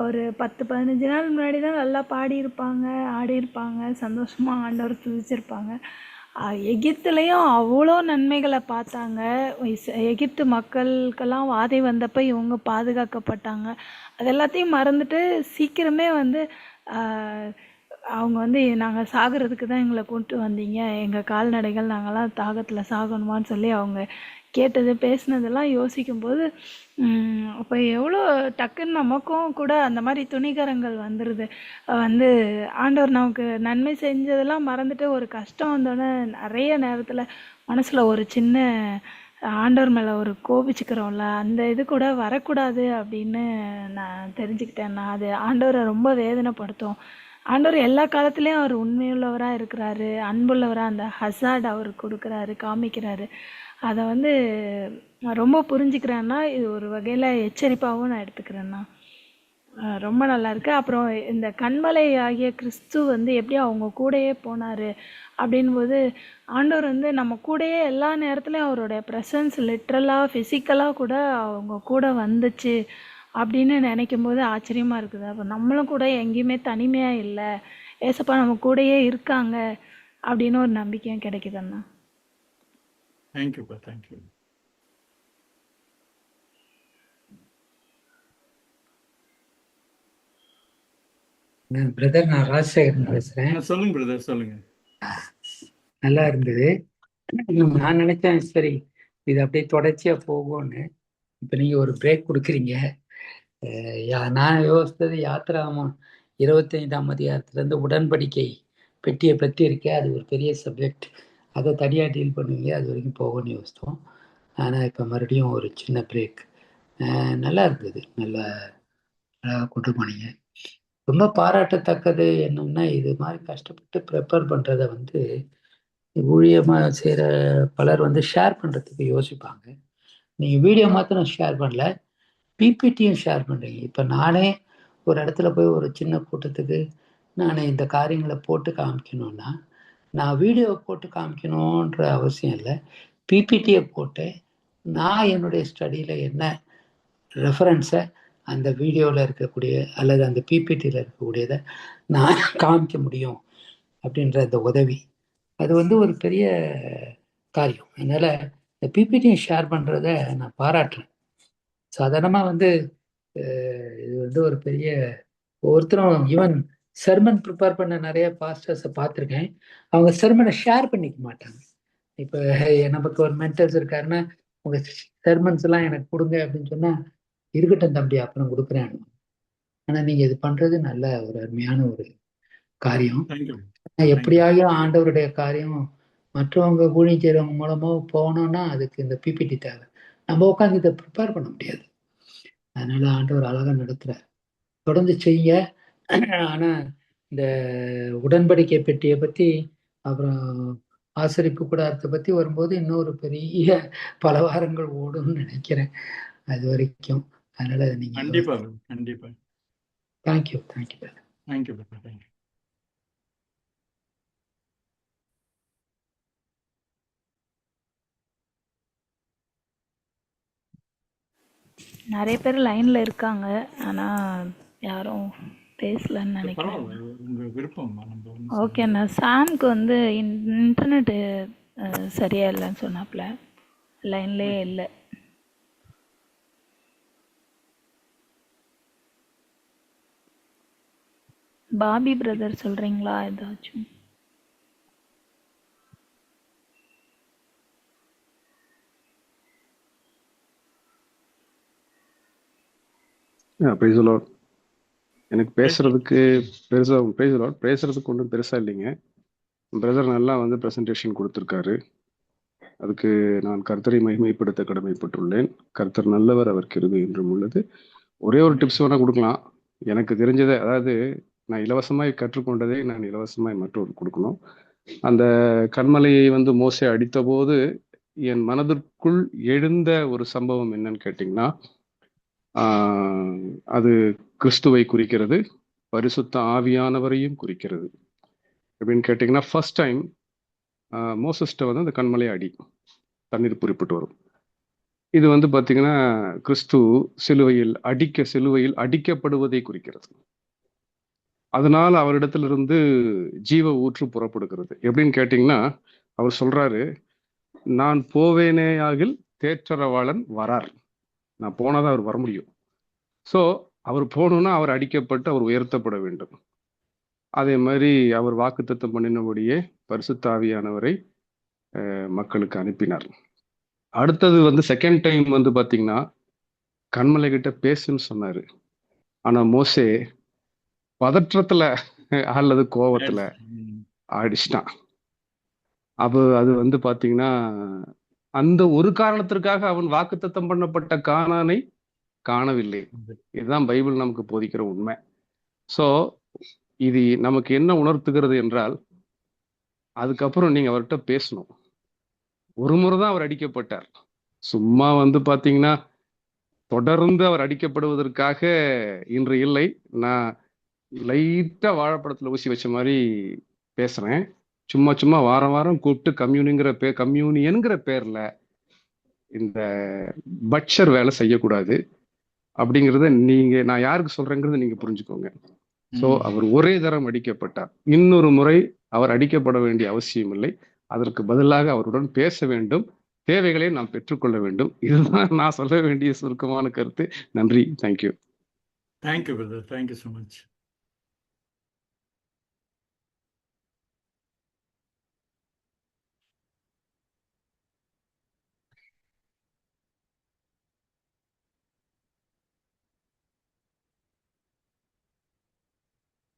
S3: ஒரு 10-15 நாள் முன்னாடி தான் நல்லா பாடியிருப்பாங்க, ஆடியிருப்பாங்க, சந்தோஷமாக ஆண்டவர் துதிச்சிருப்பாங்க. எகிப்துலேயும் அவ்வளோ நன்மைகளை பார்த்தாங்க. எகிப்து மக்களுக்கெல்லாம் வாதை வந்தப்போ இவங்க பாதுகாக்கப்பட்டாங்க. அது எல்லாத்தையும் மறந்துட்டு சீக்கிரமே அவங்க நாங்கள் சாகிறதுக்கு தான் எங்களை கூப்பிட்டு வந்தீங்க, எங்கள் கால்நடைகள் நாங்கள்லாம் தாகத்தில் சாகணுமான்னு சொல்லி அவங்க கேட்டது பேசினதெல்லாம் யோசிக்கும்போது அப்போ எவ்வளோ டக்குன்னு நமக்கும் கூட அந்த மாதிரி துணிகரங்கள் வந்துடுது. ஆண்டவர் நமக்கு நன்மை செஞ்சதெல்லாம் மறந்துட்டு ஒரு கஷ்டம் வந்தோடனே நிறைய நேரத்தில் மனசில் ஒரு சின்ன ஆண்டவர் மேலே ஒரு கோபிச்சுக்கிறோம்ல, அந்த இது கூட வரக்கூடாது அப்படின்னு நான் தெரிஞ்சுக்கிட்டேன்னா. அது ஆண்டவரை ரொம்ப வேதனைப்படுத்தும். ஆண்டவர் எல்லா காலத்துலேயும் அவர் உண்மையுள்ளவராக இருக்கிறாரு, அன்புள்ளவராக அந்த ஹசாட் அவர் கொடுக்குறாரு, காமிக்கிறாரு. அதை நான் ரொம்ப புரிஞ்சுக்கிறேன்னா, இது ஒரு வகையில் எச்சரிப்பாகவும் நான் எடுத்துக்கிறேன்னா. ரொம்ப நல்லா இருக்கு. அப்புறம் இந்த கன்மலை ஆகிய கிறிஸ்து வந்து எப்படி அவங்க கூடயே போனாரு அப்படின்போது, ஆண்டவர் வந்து நம்ம கூடயே எல்லா நேரத்துலயும் அவருடைய பிரசன்ஸ் லிட்ரலா, பிசிக்கலா கூட அவங்க கூட வந்துச்சு அப்படின்னு நினைக்கும்போது ஆச்சரியமா இருக்குது. அப்ப நம்மளும் கூட எங்கேயுமே தனிமையா இல்ல. ஏசப்பா நம்ம கூடயே இருக்காங்க அப்படின்னு ஒரு நம்பிக்கையும் கிடைக்குது அண்ணா.
S1: தேங்க்யூப்பா, தேங்க்யூ.
S4: பிரதர், நான் ராஜசேகரன் பேசுறேன்.
S1: சொல்லுங்க பிரதர், சொல்லுங்க.
S4: நல்லா இருந்தது. நான் நினைச்சேன் சரி இது அப்படியே தொடர்ச்சியா போகும்னு. இப்ப நீங்க ஒரு பிரேக் கொடுக்குறீங்க. நான் யோசித்தது யாத்திராமம் 25ஆம் அதிகாரத்துல இருந்து உடன்படிக்கை பெட்டியை பற்றி இருக்கே, அது ஒரு பெரிய சப்ஜெக்ட். அதை தனியா டீல் பண்ணுவீங்க, அது வரைக்கும் போகும்னு யோசித்தோம். ஆனா இப்ப மறுபடியும் ஒரு சின்ன பிரேக். நல்லா இருந்தது, நல்லா கொண்டு போனீங்க. ரொம்ப பாராட்டத்தக்கது என்னன்னா, இது மாதிரி கஷ்டப்பட்டு ப்ரிப்பேர் பண்றத வந்து ஊழியமா செய்யற பலர் வந்து ஷேர் பண்றதுக்கு யோசிப்பாங்க. நீங்க வீடியோ மாத்திரம் ஷேர் பண்ணல, பிபிடியும் ஷேர் பண்றீங்க. இப்ப நானே ஒரு இடத்துல போய் ஒரு சின்ன கூட்டத்துக்கு நான் இந்த காரியங்களை போட்டு காமிக்கணும்னா, நான் வீடியோ போட்டு காமிக்கணுன்ற அவசியம் இல்லை. பிபிடியை போட்டு நான் என்னுடைய ஸ்டடியில என்ன ரெஃபரன்ஸை அந்த வீடியோவில் இருக்கக்கூடிய அல்லது அந்த பிபிடியில் இருக்கக்கூடியதை நான் காமிக்க முடியும் அப்படின்ற அந்த உதவி, அது வந்து ஒரு பெரிய காரியம். அதனால இந்த பிபிடியும் ஷேர் பண்ணுறத நான் பாராட்டுறேன். சாதாரணமாக வந்து இது வந்து ஒரு பெரிய ஒவ்வொருத்தரும் ஈவன் செர்மன் ப்ரிப்பேர் பண்ண நிறைய பாஸ்டர்ஸை பார்த்துருக்கேன். அவங்க செர்மனை ஷேர் பண்ணிக்க மாட்டாங்க. இப்போ நமக்கு ஒரு மென்டர்ஸ் இருக்காருன்னா, உங்கள் செர்மன்ஸ் எல்லாம் எனக்கு கொடுங்க அப்படின்னு சொன்னால், இருக்கட்டும் தம்பி அப்புறம் கொடுக்குறேன். ஆனால் நீங்கள் இது பண்ணுறது நல்ல ஒரு அருமையான ஒரு காரியம். எப்படியாயும் ஆண்டவருடைய காரியம் மற்றவங்க ஊழியம் செய்கிறவங்க மூலமாக போகணும்னா அதுக்கு இந்த பிபிடி தேவை. நம்ம உட்காந்து இதை ப்ரிப்பேர் பண்ண முடியாது. அதனால ஆண்டவர் அழகாக நடத்துகிறார். தொடர்ந்து செய்ய. ஆனால் இந்த உடன்படிக்கை பெட்டியை பற்றி அப்புறம் ஆசரிப்பு கூடாரத்தை பற்றி வரும்போது இன்னொரு பெரிய பல வாரங்கள் ஓடும்னு நினைக்கிறேன் அது வரைக்கும். அதனால நீங்க
S1: கண்டிப்பா கண்டிப்பா.
S4: Thank you thank you
S1: thank you thank you.
S3: நிறைய பேர் லைன்ல இருக்காங்க, ஆனா யாரும் பேசலன்னு நினைக்கிறேன்.
S1: உங்க விருப்பம்.
S3: ஓகேண்ணா. சாம்க்கு வந்து இன்டர்நெட்டு சரியா இல்லைன்னு சொன்னாப்ல, லைன்லேயே இல்லை. பாபி பிரதர் சொல்றீங்களா ஏதாச்சும்?
S5: எனக்கு பேசுறதுக்கு பேசுறதுக்கு ஒன்றும் பெருசா இல்லைங்க. பிரதர் நல்லா வந்து ப்ரெசன்டேஷன் கொடுத்துருக்காரு. அதுக்கு நான் கர்த்தரை மகிமைப்படுத்த கடமைப்பட்டுள்ளேன். கர்த்தர் நல்லவர், அவர் கிருபை என்றும் உள்ளது. ஒரே ஒரு டிப்ஸ் வேணா கொடுக்கலாம். எனக்கு தெரிஞ்சதை, அதாவது நான் இலவசமாய் கற்றுக்கொண்டதை நான் இலவசமாய் மற்றொரு கொடுக்கணும். அந்த கண்மலையை வந்து மோசே அடித்த போது என் மனதிற்குள் எழுந்த ஒரு சம்பவம் என்னன்னு கேட்டிங்கன்னா, அது கிறிஸ்துவை குறிக்கிறது, பரிசுத்த ஆவியானவரையும் குறிக்கிறது. எப்படின்னு கேட்டிங்கன்னா, ஃபர்ஸ்ட் டைம் மோசஸ்ட வந்து அந்த கண்மலை அடி தண்ணீர் குறிப்பிட்டு வரும். இது வந்து பார்த்தீங்கன்னா கிறிஸ்து சிலுவையில் அடிக்கப்படுவதை குறிக்கிறது. அதனால் அவரிடத்திலிருந்து ஜீவ ஊற்று புறப்படுகிறது. எப்படின்னு கேட்டிங்கன்னா, அவர் சொல்றாரு, நான் போவேனேயாகில் தேற்றரவாளன் வரார். நான் போனாதான் அவர் வர முடியும். ஸோ அவர் போகணும்னா அவர் அடிக்கப்பட்டு அவர் உயர்த்தப்பட வேண்டும். அதே மாதிரி அவர் வாக்குத்தத்தம் பண்ணினபடியே பரிசுத்த ஆவியானவரை மக்களுக்கு அனுப்பினார். அடுத்தது வந்து செகண்ட் டைம் வந்து பார்த்தீங்கன்னா, கண்மலை கிட்ட பேசுன்னு சொன்னாரு. ஆனா மோசே பதற்றத்துல அல்லது கோபத்துல அடிச்சிட்டான். அது வந்து பாத்தீங்கன்னா, அந்த ஒரு காரணத்திற்காக அவன் வாக்குத்தத்தம் பண்ணப்பட்ட கானானை காணவில்லை. இதுதான் பைபிள் நமக்கு போதிக்கிற உண்மை. சோ இது நமக்கு என்ன உணர்த்துகிறது என்றால், அதுக்கப்புறம் நீங்க அவர்கிட்ட பேசணும். ஒரு முறை தான் அவர் அடிக்கப்பட்டார். சும்மா வந்து பாத்தீங்கன்னா தொடர்ந்து அவர் அடிக்கப்படுவதற்காக இன்று இல்லை. நான் லைட்டா வாழைப்பழத்துல ஊசி வச்ச மாதிரி பேசுறேன். சும்மா சும்மா வாரம் வாரம் கூப்பிட்டு கம்யூனியன்கிற பேர்ல இந்த பட்சர் வேலை செய்யக்கூடாது அப்படிங்கிறத நான் யாருக்கு சொல்றேங்கிறத நீங்க புரிஞ்சுக்கோங்க. சோ அவர் ஒரே தரம் அடிக்கப்பட்டார். இன்னொரு முறை அவர் அடிக்கப்பட வேண்டிய அவசியம் இல்லை. அதற்கு பதிலாக அவருடன் பேச வேண்டும், தேவைகளை நாம் பெற்றுக்கொள்ள வேண்டும். இதுதான் நான் சொல்ல வேண்டிய சுருக்கமான கருத்து. நன்றி. Thank you.
S1: Thank you brother, thank you so much.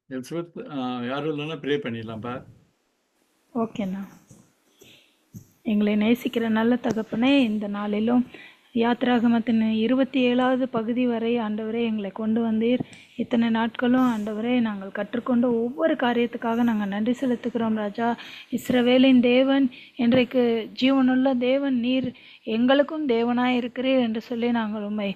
S1: Elizabeth, யாரும் இல்லைன்னா ப்ரே பண்ணிடலாம்ப்பா.
S3: ஓகேண்ணா. எங்களை நேசிக்கிற நல்ல தகப்பனே, இந்த நாளிலும் யாத்ராகமத்தின் 27வது பகுதி வரை ஆண்டவரே எங்களை கொண்டு வந்தீர். இத்தனை நாட்களும் ஆண்டவரே நாங்கள் கற்றுக்கொண்ட ஒவ்வொரு காரியத்துக்காக நாங்கள் நன்றி செலுத்துகிறோம் ராஜா. இஸ்ரவேலின் தேவன், இன்றைக்கு ஜீவனுள்ள தேவன், நீர் எங்களுக்கும் தேவனாய் இருக்கிறீர் என்று சொல்லி நாங்கள் உம்மை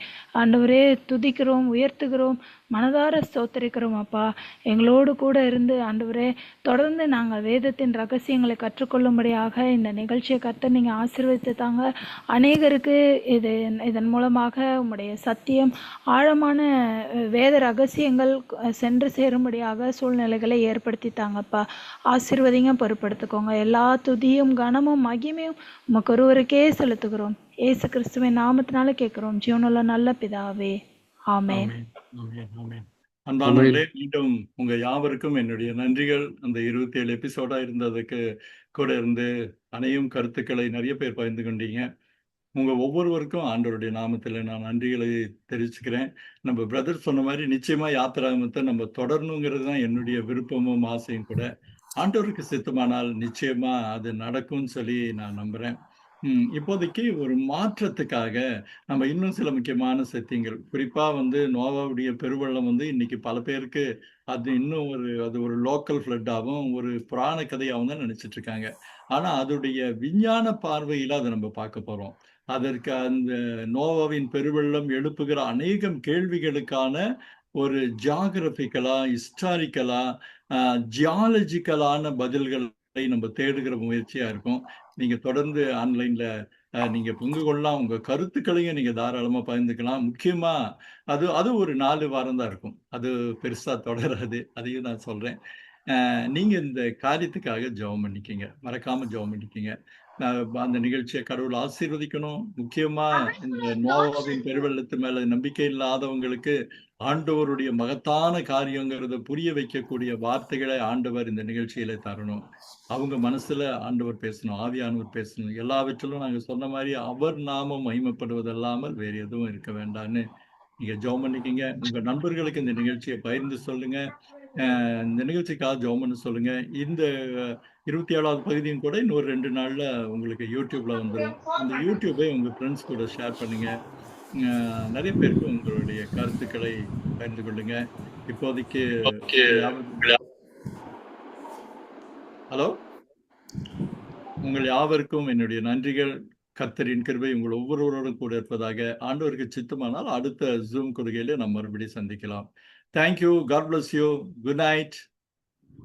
S3: ஆண்டவரே துதிக்கிறோம், உயர்த்துகிறோம், மனதார ஸ்தோத்திரிக்கிறோம் அப்பா. எங்களோடு கூட இருந்து ஆண்டவரே தொடர்ந்து நாங்கள் வேதத்தின் ரகசியங்களை கற்றுக்கொள்ளும்படியாக இந்த நிகழ்ச்சியை கர்த்தர் நீங்கள் ஆசீர்வதித்து தாங்க. அநேகருக்கு இதன் மூலமாக உம்முடைய சத்தியம், ஆழமான வேத ரகசியங்கள் சென்று சேரும்படியாக சூழ்நிலைகளை ஏற்படுத்தி தாங்கப்பா. ஆசீர்வதிங்க, பொறுப்படுத்திக்கோங்க. எல்லா துதியும் கனமும் மகிமையும் உமக்கு ஒருவருக்கே செலுத்துகிறோம். இயேசு கிறிஸ்துவின் நாமத்தினால கேட்கிறோம் ஜீவனுள்ள நல்ல பிதாவே, ஆமென்.
S1: ஆமென், ஆமென், ஆமென். அன்பானவர்களே, மீண்டும் உங்க யாவருக்கும் என்னுடைய நன்றிகள். அந்த 27 எபிசோடா இருந்ததுக்கு கூட இருந்து அனையும் கருத்துக்களை நிறைய பேர் பகிர்ந்து கொண்டீங்க. உங்க ஒவ்வொருவருக்கும் ஆண்டவருடைய நாமத்தில் நான் நன்றிகளை தெரிவிச்சுக்கிறேன். நம்ம பிரதர் சொன்ன மாதிரி நிச்சயமா யாத்திராகமத்தை நம்ம தொடரணுங்கிறது தான் என்னுடைய விருப்பமும் ஆசையும் கூட. ஆண்டவருக்கு சித்தமானால் நிச்சயமா அது நடக்கும்னு சொல்லி நான் நம்புறேன். இப்போதைக்கு ஒரு மாற்றத்துக்காக நம்ம இன்னும் சில முக்கியமான சத்தியங்கள், குறிப்பா நோவாவுடைய பெருவெள்ளம் இன்னைக்கு பல பேருக்கு அது இன்னும் அது ஒரு லோக்கல் ஃப்ளட்டாகவும் ஒரு புராண கதையாகவும் தான் நினைச்சிட்டு இருக்காங்க. ஆனா அதோடைய விஞ்ஞான பார்வையில அதை நம்ம பார்க்க போறோம். அதற்கு அந்த நோவாவின் பெருவெள்ளம் எழுப்புகிற அநேகம் கேள்விகளுக்கான ஒரு ஜியாகிரபிக்கலா, ஹிஸ்டாரிக்கலா, ஜியாலஜிக்கலான பதில்களை நம்ம தேடுகிற முயற்சியா இருக்கும். நீங்க தொடர்ந்து ஆன்லைன்ல நீங்க பங்கு கொள்ளலாம். உங்க கருத்துக்களையும் நீங்க தாராளமா பகிர்ந்துக்கலாம். முக்கியமா அது ஒரு 4 வாரம் தான் இருக்கும். அது பெருசா தொடராது. அதையும் நான் சொல்றேன். நீங்க இந்த காரியத்துக்காக ஜெபம் பண்ணிக்கங்க. மறக்காம ஜெபம் பண்ணிக்கங்க. அந்த நிகழ்ச்சியை கடவுள் ஆசீர்வதிக்கணும். முக்கியமா இந்த நோவாவின் பெருவெள்ளத்து மேல நம்பிக்கை இல்லாதவங்களுக்கு ஆண்டவருடைய மகத்தான காரியங்கிறத புரிய வைக்கக்கூடிய வார்த்தைகளை ஆண்டவர் இந்த நிகழ்ச்சியில தரணும். அவங்க மனசுல ஆண்டவர் பேசணும், ஆவியானவர் பேசணும். எல்லாவற்றிலும் நாங்க சொன்ன மாதிரி அவர் நாமம் மகிமைப்படுவதல்லாமல் வேறு எதுவும் இருக்க வேண்டாம்னு நீங்க ஜெபம் பண்ணிக்கங்க. உங்க நண்பர்களுக்கு இந்த நிகழ்ச்சியை பகிர்ந்து சொல்லுங்க. இந்த நிகழ்ச்சிக்காக ஜெபம் பண்ண சொல்லுங்க. இந்த 27வது பகுதியும் கூட இன்னொரு 2 நாள்ல உங்களுக்கு யூடியூப்ல வந்துடும். அந்த யூடியூபை உங்க ஃப்ரெண்ட்ஸ் கூட ஷேர் பண்ணுங்க. நிறைய பேருக்கு உங்களுடைய கருத்துக்களை பகிர்ந்து கொள்ளுங்க. இப்போதைக்கு ஹலோ, உங்கள் யாவருக்கும் என்னுடைய நன்றிகள். கர்த்தரின் கிருபை உங்கள் ஒவ்வொருவரோடும் கூட இருப்பதாக. ஆண்டவருக்கு சித்தமானால் அடுத்த ஜூம் கொள்கையில நம்ம மறுபடியும் சந்திக்கலாம். Thank you. God bless you. Good night.